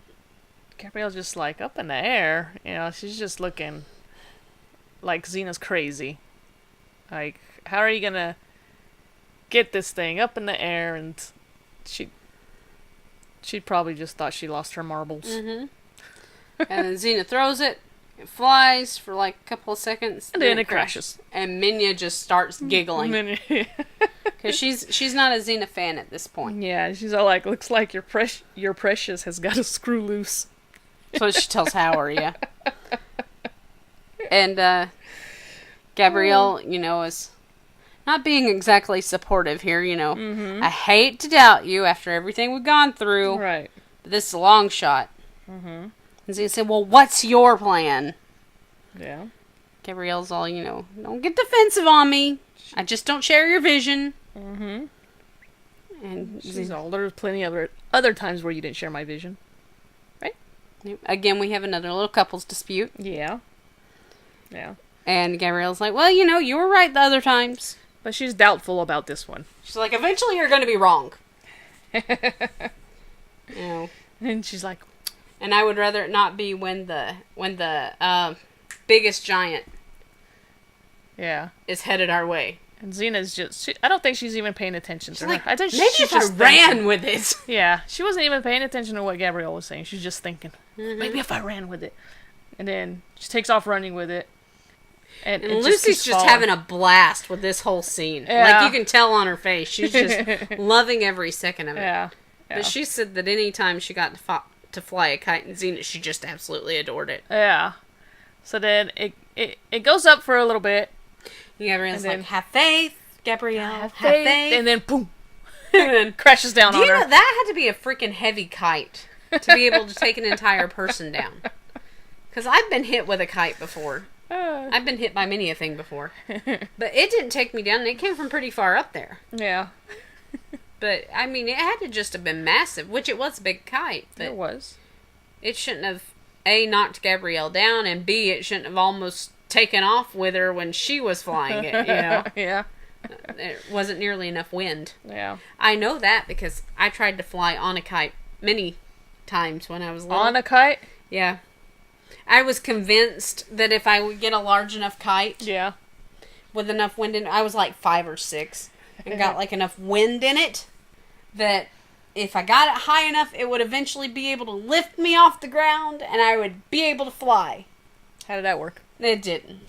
Gabrielle's just like, up in the air? She's just looking like Xena's crazy. Like, how are you gonna get this thing up in the air? And she probably just thought she lost her marbles. Mm-hmm. And then Xena throws it. It flies for like a couple of seconds. And then it crashes. And Minya just starts giggling. Yeah, Because she's not a Xena fan at this point. she's all like, looks like your precious has got a screw loose. That's what she tells Howard, yeah. And Gabrielle, is not being exactly supportive here, Mm-hmm. I hate to doubt you after everything we've gone through. Right. But this is a long shot. Mm-hmm. And Xena said, well, what's your plan? Yeah. Gabrielle's all, don't get defensive on me. I just don't share your vision. Mm-hmm. And She's all, there's plenty of other times where you didn't share my vision. Right? Again, we have another little couples dispute. Yeah. Yeah. And Gabrielle's like, well, you were right the other times. But she's doubtful about this one. She's like, eventually you're going to be wrong. And she's like, And I would rather it not be when the biggest giant yeah. is headed our way. And Xena's just, I don't think she's even paying attention to her. Like, I think maybe she's if I just ran thinking. with it. Yeah, she wasn't even paying attention to what Gabrielle was saying. She's just thinking, Mm-hmm. maybe if I ran with it. And then she takes off running with it. And it Lucy's keeps just falling. having a blast with this whole scene. Yeah. Like, you can tell on her face. She's just loving every second of it. Yeah. But she said that any time she got to fly a kite in Xena, she just absolutely adored it. Yeah. So then it goes up for a little bit. Gabrielle's And then- like, have faith, Gabrielle. Have faith. And then boom. then crashes down do on you her. know that had to be a freaking heavy kite to be able to take an entire person down? Because I've been hit with a kite before. I've been hit by many a thing before. But it didn't take me down. It came from pretty far up there. Yeah. But, I mean, it had to just have been massive, which it was a big kite. But It was. it shouldn't have, A, knocked Gabrielle down, and B, it shouldn't have almost taken off with her when she was flying it, you know? Yeah. There wasn't nearly enough wind. Yeah. I know that because I tried to fly on a kite many times when I was little. On a kite? Yeah. I was convinced that if I would get a large enough kite Yeah. with enough wind in it, I was like 5 or 6, and got like enough wind in it that if I got it high enough, it would eventually be able to lift me off the ground and I would be able to fly. How did that work? It didn't.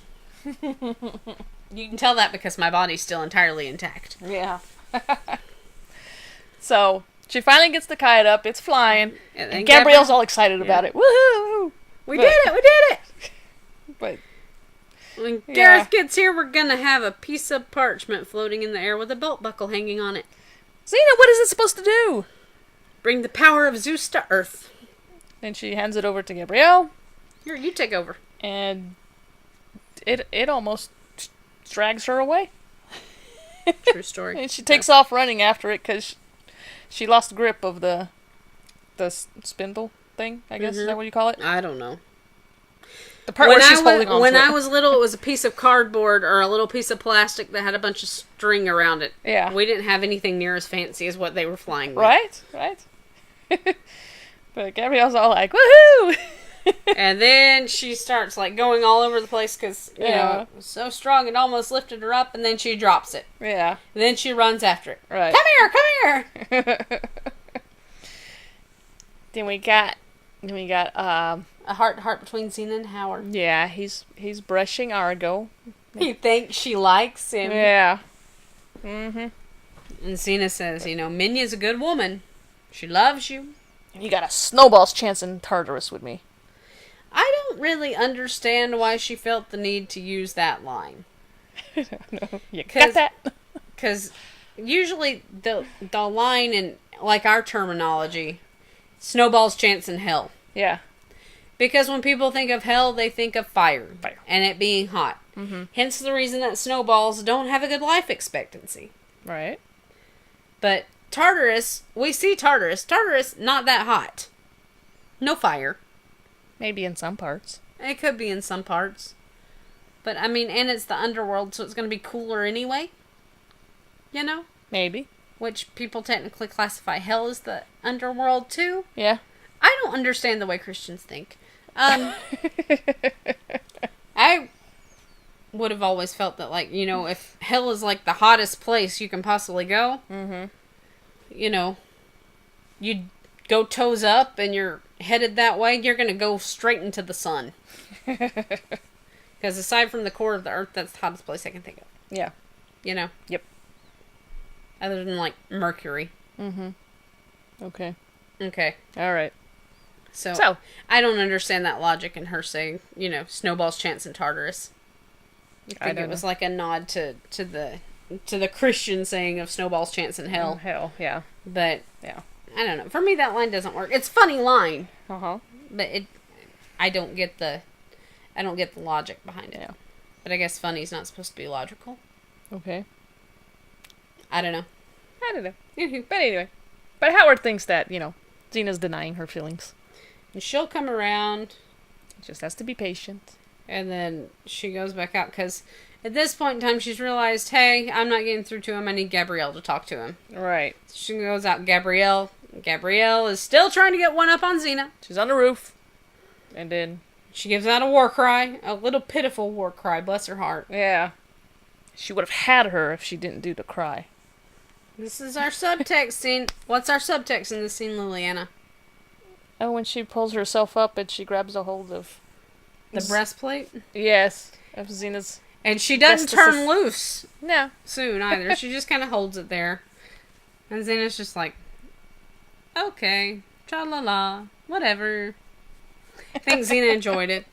You can tell that because my body's still entirely intact. Yeah. So, she finally gets the kite up. It's flying. And Gabrielle's all excited about it. Woohoo! We did it! We did it! But When Gareth gets here, we're gonna have a piece of parchment floating in the air with a belt buckle hanging on it. Xena, what is it supposed to do? Bring the power of Zeus to Earth. And she hands it over to Gabrielle. Here, you take over. And it almost drags her away. True story. And she takes off running after it because she lost grip of the spindle thing, I guess. Is that what you call it? I don't know. The part where she's holding on When to I it. was little, it was a piece of cardboard or a little piece of plastic that had a bunch of string around it. Yeah. We didn't have anything near as fancy as what they were flying with. Right. But Gabrielle's all like, woohoo! And then she starts like going all over the place because, you know, it was so strong it almost lifted her up, and then she drops it. Yeah. And then she runs after it. Right. Come here! Then we got A heart-to-heart between Xena and Howard. yeah, he's brushing Argo. He thinks she likes him. Yeah. Mm-hmm. And Xena says, you know, Minya's a good woman. She loves you. You got a snowball's chance in Tartarus with me. I don't really understand why she felt the need to use that line. No, you got that? Because usually the line in, like our terminology, snowball's chance in hell. Yeah. Because when people think of hell, they think of fire. Fire. And it being hot. Mm-hmm. Hence the reason that snowballs don't have a good life expectancy. Right. But Tartarus, we see Tartarus. Tartarus, not that hot. No fire. Maybe in some parts. It could be in some parts. But, I mean, and it's the underworld, so it's going to be cooler anyway. You know? Maybe. Which people technically classify hell as the underworld, too. Yeah. I don't understand the way Christians think. I would have always felt that, like, you know, if hell is, like, the hottest place you can possibly go, you know, you go toes up and you're headed that way, you're going to go straight into the sun. Because aside from the core of the earth, that's the hottest place I can think of. Yeah. You know? Yep. Other than, like, Mercury. Mm-hmm. Okay. Okay. All right. So, I don't understand that logic in her saying, you know, snowball's chance in Tartarus. I think it was like a nod to the Christian saying of snowball's chance in hell. Hell, yeah. But, Yeah. I don't know. For me, that line doesn't work. It's a funny line. Uh-huh. But I don't get the logic behind it. Yeah. But I guess funny's not supposed to be logical. Okay. I don't know. I don't know. But anyway. But Howard thinks that, you know, Xena's denying her feelings. And she'll come around. Just has to be patient. And then she goes back out because at this point in time she's realized, hey, I'm not getting through to him. I need Gabrielle to talk to him. Right. So she goes out. Gabrielle is still trying to get one up on Xena. She's on the roof. And then she gives out a war cry. A little pitiful war cry. Bless her heart. yeah. She would have had her if she didn't do the cry. This is our subtext scene. What's our subtext in this scene, Liliana? Oh, when she pulls herself up and she grabs a hold of The breastplate? Yes. Of Xena's. And she doesn't turn loose No. soon either. She just kind of holds it there. And Xena's just like, okay, tra-la-la, whatever. I think Xena enjoyed it.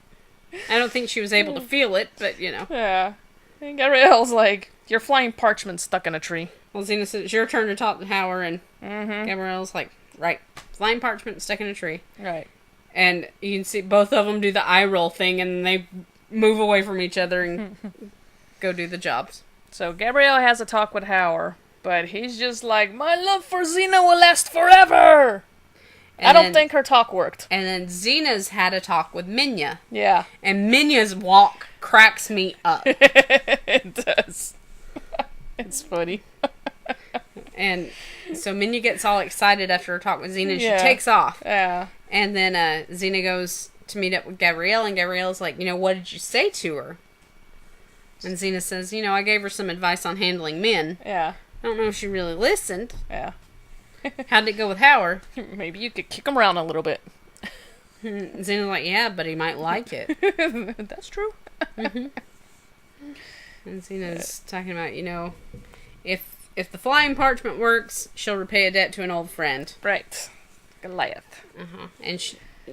I don't think she was able to feel it, but, you know. Yeah. And Gabrielle's like, you're flying parchment stuck in a tree. Well, Xena says, it's your turn to talk to Howard, and Gabrielle's like, right. Flying parchment stuck in a tree. Right. And you can see both of them do the eye roll thing, and they move away from each other and go do the jobs. So Gabrielle has a talk with Howard, but he's just like, my love for Xena will last forever! I don't think her talk worked. And then Xena's had a talk with Minya. Yeah. And Minya's walk cracks me up. It does. It's funny. And so Minya gets all excited after her talk with Xena, and she takes off. Yeah. And then Xena goes to meet up with Gabrielle, and Gabrielle's like, what did you say to her? And Xena says, I gave her some advice on handling men. Yeah. I don't know if she really listened. Yeah. How'd it go with Howard? Maybe you could kick him around a little bit. Xena's like, yeah, but he might like it. That's true. And Xena's talking about, if the flying parchment works, she'll repay a debt to an old friend. Right. Goliath. And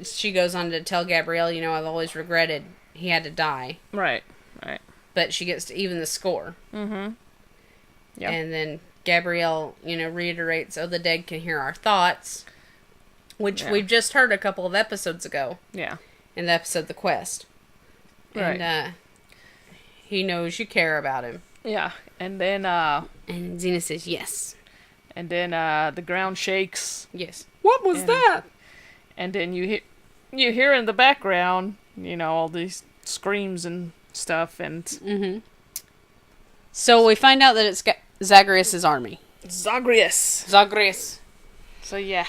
she goes on to tell Gabrielle, I've always regretted he had to die. Right. But she gets to even the score. Mm-hmm. Yep. And then Gabrielle, reiterates, the dead can hear our thoughts. Which we've just heard a couple of episodes ago. Yeah. In the episode The Quest. Right. And he knows you care about him. Yeah. And then and Xena says yes. And then the ground shakes. Yes. What was that? And then you hear in the background, all these screams and stuff, and So we find out that it's Zagreus' army. Zagreus. So yeah.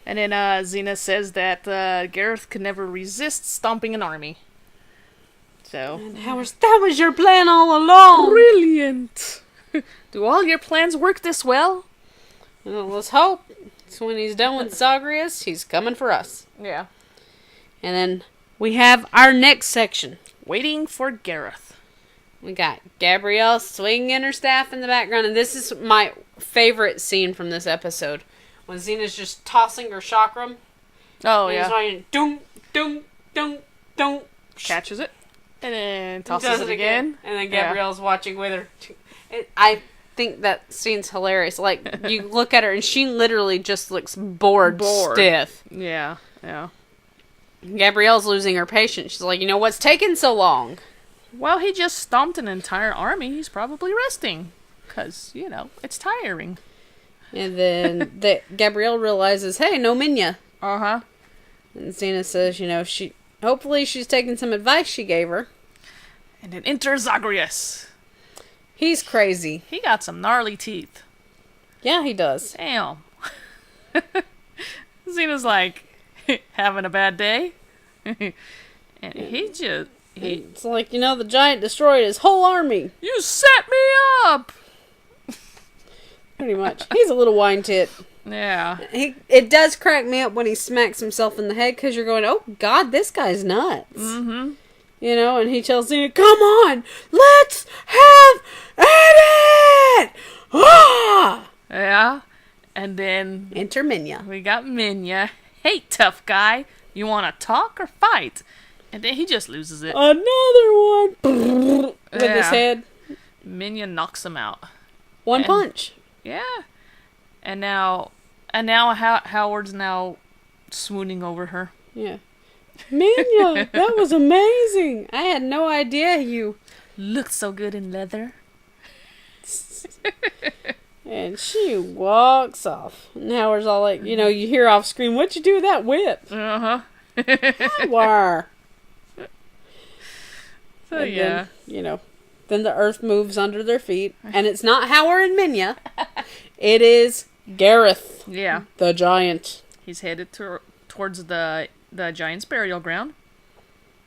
And then Xena says that Gareth could never resist stomping an army. So And that was your plan all along. Brilliant. Do all your plans work this well? Well, let's hope. So when he's done with Zagreus, he's coming for us. Yeah. And then we have our next section. Waiting for Gareth. We got Gabrielle swinging her staff in the background, and this is my favorite scene from this episode. When Xena's just tossing her chakram. Oh, and yeah. he's going, dunk, dunk, dunk, dunk. Catches it. And then tosses it again. And then Gabrielle's watching with her. I think that scene's hilarious. Like, you look at her, and she literally just looks bored. Stiff. Yeah. Gabrielle's losing her patience. She's like, what's taking so long? Well, he just stomped an entire army. He's probably resting. Because, it's tiring. And then Gabrielle realizes, hey, no Minya. Uh-huh. And Xena says, hopefully she's taking some advice she gave her. And then enter Zagreus. He's crazy. He got some gnarly teeth. Yeah, he does. Damn. Xena's like, having a bad day. And it's like, the giant destroyed his whole army. You set me up! Pretty much. He's a little wine tit. Yeah. It does crack me up when he smacks himself in the head, because you're going, oh God, this guy's nuts. Mm-hmm. And he tells Xena, come on, let's have at it! Ah! Yeah. And then Enter Minya. we got Minya. Hey, tough guy. You want to talk or fight? And then he just loses it. Another one! With his head. Minya knocks him out. One punch. Yeah. And now Howard's now swooning over her. Yeah. Minya, that was amazing. I had no idea you looked so good in leather. And she walks off. And Howard's all like, you hear off screen, what'd you do with that whip? Uh-huh. Howard. So and yeah. Then the earth moves under their feet. And it's not Howard and Minya. It is Gareth. Yeah. The giant. He's headed towards the giant's burial ground.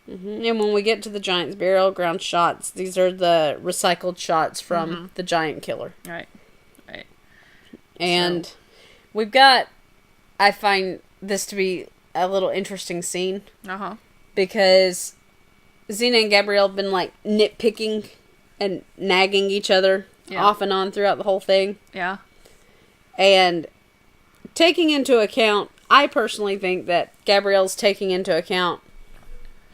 Mm-hmm. And when we get to the giant's burial ground shots, these are the recycled shots from the giant killer. Right. And we've got, I find this to be a little interesting scene. Uh-huh. Because Xena and Gabrielle have been nitpicking and nagging each other off and on throughout the whole thing. Yeah. And taking into account, I personally think that Gabrielle's taking into account,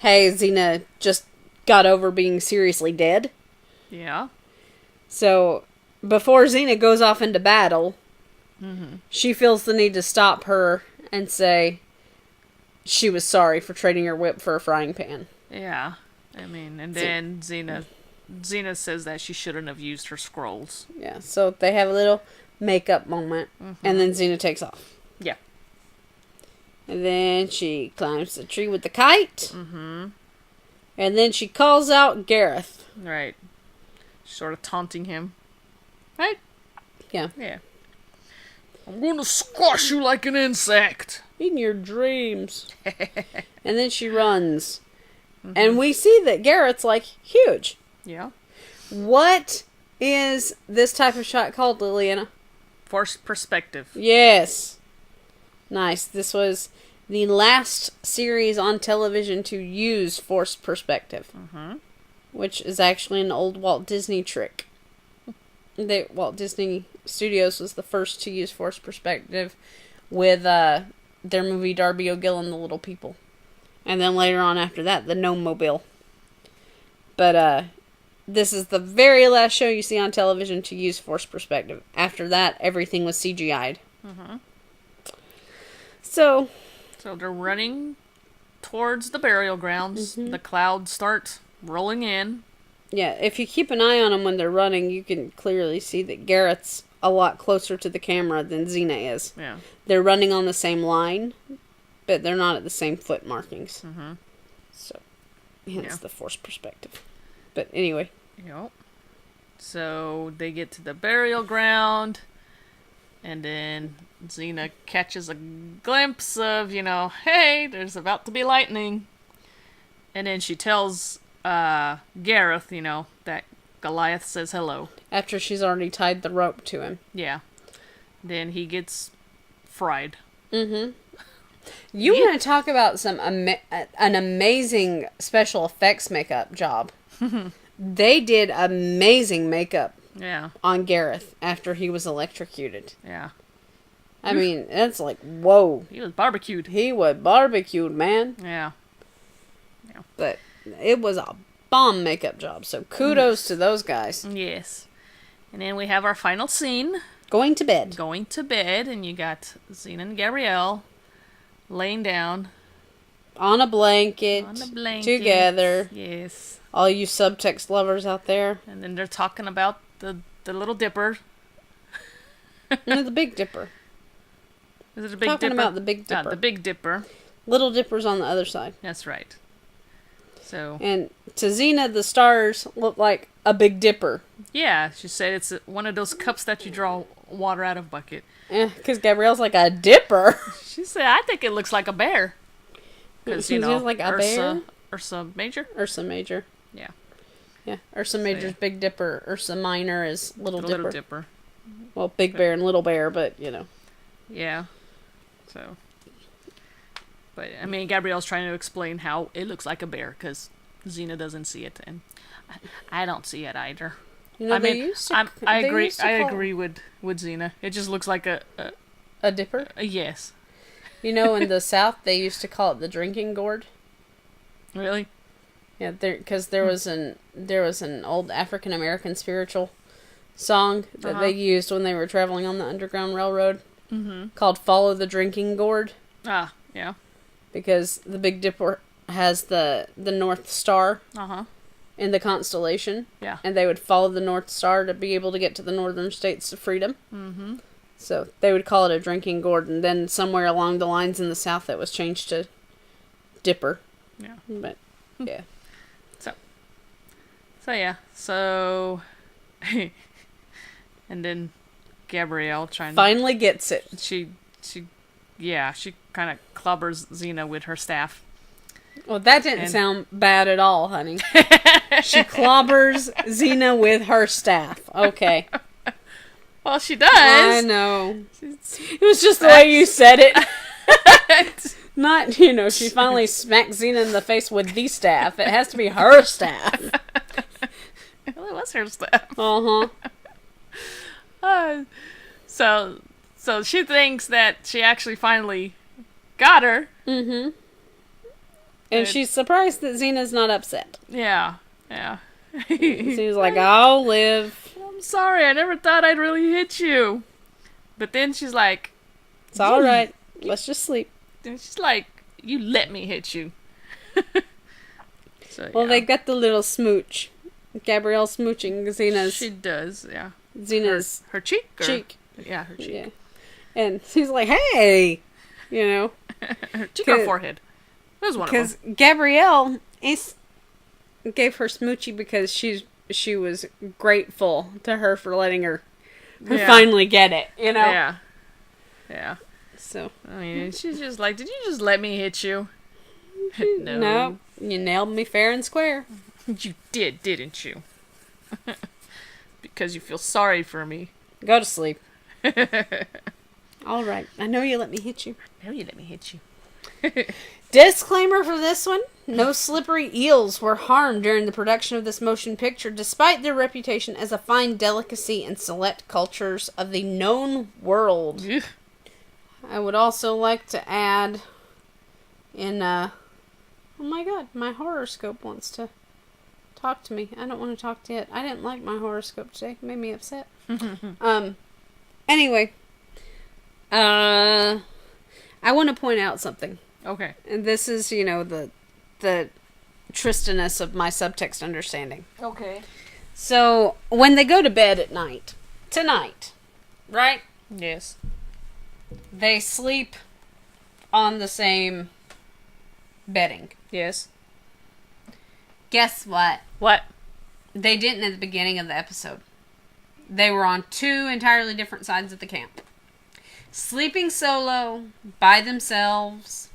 hey, Xena just got over being seriously dead. Yeah. So before Xena goes off into battle, she feels the need to stop her and say she was sorry for trading her whip for a frying pan. Yeah. I mean, and then Xena says that she shouldn't have used her scrolls. Yeah, so they have a little makeup moment, and then Xena takes off. Yeah. And then she climbs the tree with the kite. And then she calls out Gareth. Right. Sort of taunting him. Right? Yeah. Yeah. I'm gonna squash you like an insect. In your dreams. And then she runs. And we see that Garrett's, like, huge. Yeah. What is this type of shot called, Liliana? Forced perspective. Yes. Nice. This was the last series on television to use forced perspective. Which is actually an old Walt Disney trick. Walt Disney Studios was the first to use forced perspective with their movie Darby O'Gill and the Little People. And then later on after that, the Gnome Mobile. But this is the very last show you see on television to use forced perspective. After that, everything was CGI'd. So they're running towards the burial grounds. The clouds start rolling in. Yeah, if you keep an eye on them when they're running, you can clearly see that Garrett's a lot closer to the camera than Xena is. Yeah. They're running on the same line, but they're not at the same foot markings. So, hence the forced perspective. But anyway. Yep. So, they get to the burial ground, and then Xena catches a glimpse of, hey, there's about to be lightning. And then she tells Gareth, that Goliath says hello. After she's already tied the rope to him. Yeah. Then he gets fried. You want to talk about an amazing special effects makeup job. They did amazing makeup on Gareth after he was electrocuted. Yeah. I mean, it's like, whoa. He was barbecued. He was barbecued, man. Yeah. But it was a bomb makeup job, so kudos to those guys. Yes. And then we have our final scene. Going to bed. And you got Xena and Gabrielle laying down. On a blanket. Together. Yes. All you subtext lovers out there. And then they're talking about the Little Dipper. No, the Big Dipper. Is it a Big Talking Dipper? about the Big Dipper. The Big Dipper. Little Dipper's on the other side. That's right. So. And to Xena, the stars look like a Big Dipper. Yeah, she said it's one of those cups that you draw water out of bucket. Because Gabrielle's like a dipper. She said, I think it looks like a bear. Because, like a bear? Ursa Major? Ursa Major. Yeah. Yeah, Ursa Major's Big Dipper. Ursa Minor is Little Dipper. Little Dipper. Well, Big Bear and Little Bear, but, Yeah. So. But, I mean, Gabrielle's trying to explain how it looks like a bear, because Xena doesn't see it, and I don't see it either. I mean, I agree with Xena. It just looks like a dipper? Yes. In the South, they used to call it the drinking gourd. Really? Yeah, because there was an old African American spiritual song that they used when they were traveling on the Underground Railroad, called "Follow the Drinking Gourd." Ah, yeah. Because the Big Dipper has the North Star in the constellation. Yeah. And they would follow the North Star to be able to get to the northern states of freedom. So they would call it a drinking gourd, and then somewhere along the lines in the South it was changed to Dipper. Yeah. But, yeah. So yeah. So... and then Gabrielle finally gets it. She kind of clobbers Xena with her staff. Well, that didn't sound bad at all, honey. She clobbers Xena with her staff. Okay. Well, she does. I know. It was just the way you said it. Not, she finally smacked Xena in the face with the staff. It has to be her staff. Well, it was her staff. So she thinks that she actually finally got her. And she's surprised that Xena's not upset. Yeah. She's like, I'll live. I'm sorry. I never thought I'd really hit you. But then she's like, It's all right. Let's just sleep. she's like, you let me hit you. So, Well, they got the little smooch. Gabrielle smooching Xena's. She does, yeah. Xena's her cheek? Or? cheek. Yeah, her cheek. Yeah. And she's like, hey! You know? Her cheek or forehead. It was one of them. Because Gabrielle gave her smoochie because she was grateful to her for letting her finally get it, you know? Yeah. Yeah. So. I mean, she's just like, did you just let me hit you? No. You nailed me fair and square. You did, didn't you? Because you feel sorry for me. Go to sleep. All right. I know you let me hit you. I know you let me hit you. Disclaimer for this one. No slippery eels were harmed during the production of this motion picture, despite their reputation as a fine delicacy in select cultures of the known world. Ugh. I would also like to add in, oh my god, my horoscope wants to talk to me. I don't want to talk to it. I didn't like my horoscope today. It made me upset. Anyway, I want to point out something. Okay. And this is, you know, the Tristaness of my subtext understanding. Okay. So, when they go to bed at night, tonight, right? Yes. They sleep on the same bedding. Yes. Guess what? What? They didn't at the beginning of the episode. They were on two entirely different sides of the camp. Sleeping solo, by themselves.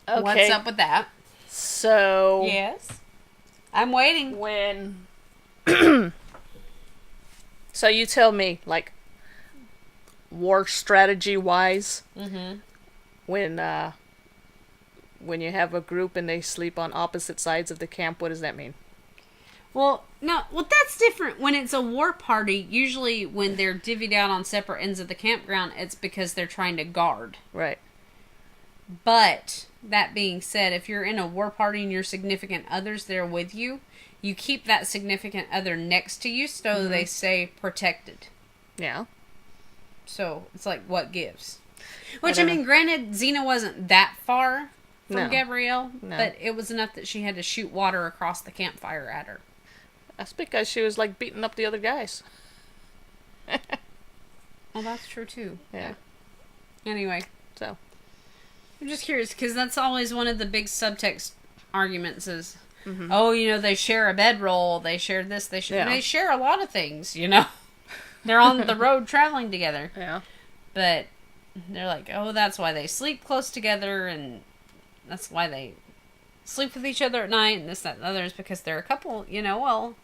Okay. What's up with that? So... Yes. I'm waiting. When... So you tell me, like, war strategy-wise, when you have a group and they sleep on opposite sides of the camp, what does that mean? Well, no, that's different. When it's a war party, usually when they're divvied out on separate ends of the campground, it's because they're trying to guard. Right. But, that being said, if you're in a war party and your significant other's there with you, you keep that significant other next to you so they stay protected. Yeah. So, it's like, what gives? Which, I mean, granted, Xena wasn't that far from Gabrielle, but it was enough that she had to shoot water across the campfire at her. That's because she was, like, beating up the other guys. Well, that's true, too. Yeah. Anyway. So. I'm just curious, because that's always one of the big subtext arguments is, oh, you know, they share a bedroll, they share this, they share a lot of things, you know? They're on the road traveling together. Yeah. But they're like, oh, that's why they sleep close together, and that's why they sleep with each other at night, and this, that, and the other is because they're a couple, you know, well.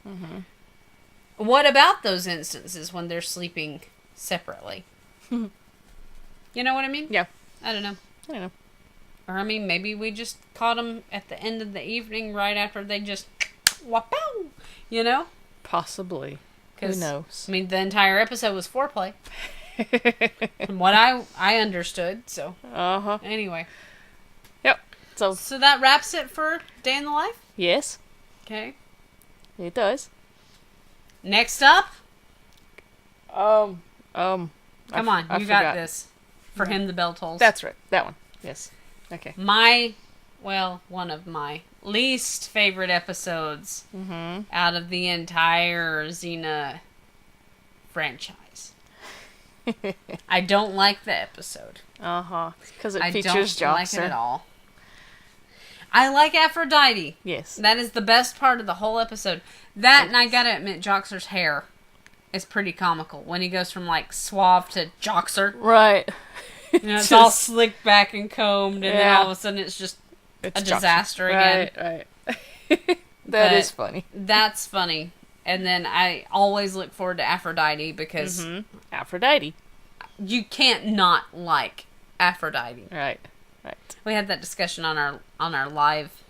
What about those instances when they're sleeping separately? You know what I mean? Yeah. I don't know. I don't know. Or, I mean, maybe we just caught them at the end of the evening right after they just wapow, you know? Possibly. Who knows? I mean, the entire episode was foreplay. From what I understood, so. Anyway. Yep. So that wraps it for Day in the Life? Yes. Okay. It does. Next up? Come on, you got this. For him, the bell tolls. That's right. That one. Yes. Okay. One of my least favorite episodes out of the entire Xena franchise. I don't like the episode. Because it features Joxer. I don't like it at all. I like Aphrodite. Yes. That is the best part of the whole episode. That, and I gotta admit, Joxer's hair is pretty comical. When he goes from, like, suave to Joxer. Right. You know, it's all slicked back and combed, and then all of a sudden it's just a disaster again. Right. That is funny. That's funny. And then I always look forward to Aphrodite because... Aphrodite. You can't not like Aphrodite. Right. We had that discussion on our live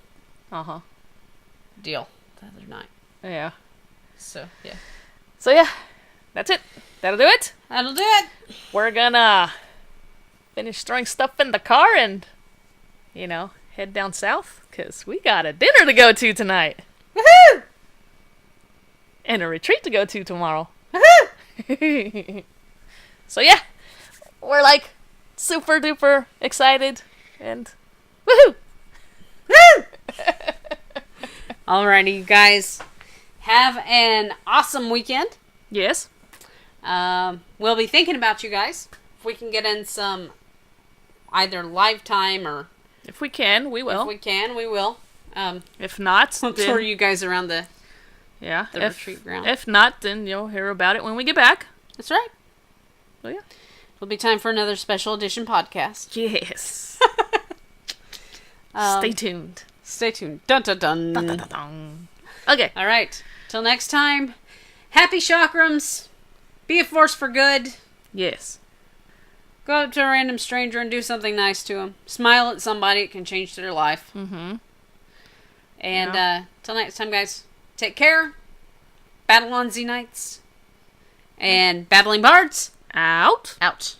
deal the other night. Yeah. So, yeah. That's it. That'll do it. That'll do it. We're gonna finish throwing stuff in the car and, head down south, because we got a dinner to go to tonight. Woohoo! and a retreat to go to tomorrow. Woohoo! So yeah, we're like super duper excited and woohoo! Woo! Alrighty, you guys. Have an awesome weekend. Yes. We'll be thinking about you guys. If we can get in some either live time or... If we can, we will. If we can, we will. If not, I'll tour you guys around the retreat ground. If not, then you'll hear about it when we get back. That's right. So yeah. It'll be time for another special edition podcast. Yes. Stay tuned. Stay tuned. Dun dun dun. Dun, dun, dun, dun. Okay. All right. Till next time. Happy chakrams. Be a force for good. Yes. Go up to a random stranger and do something nice to them. Smile at somebody. It can change their life. Mm-hmm. And till next time, guys. Take care. Battle on Xenites. And Babbling Bards. Out. Out.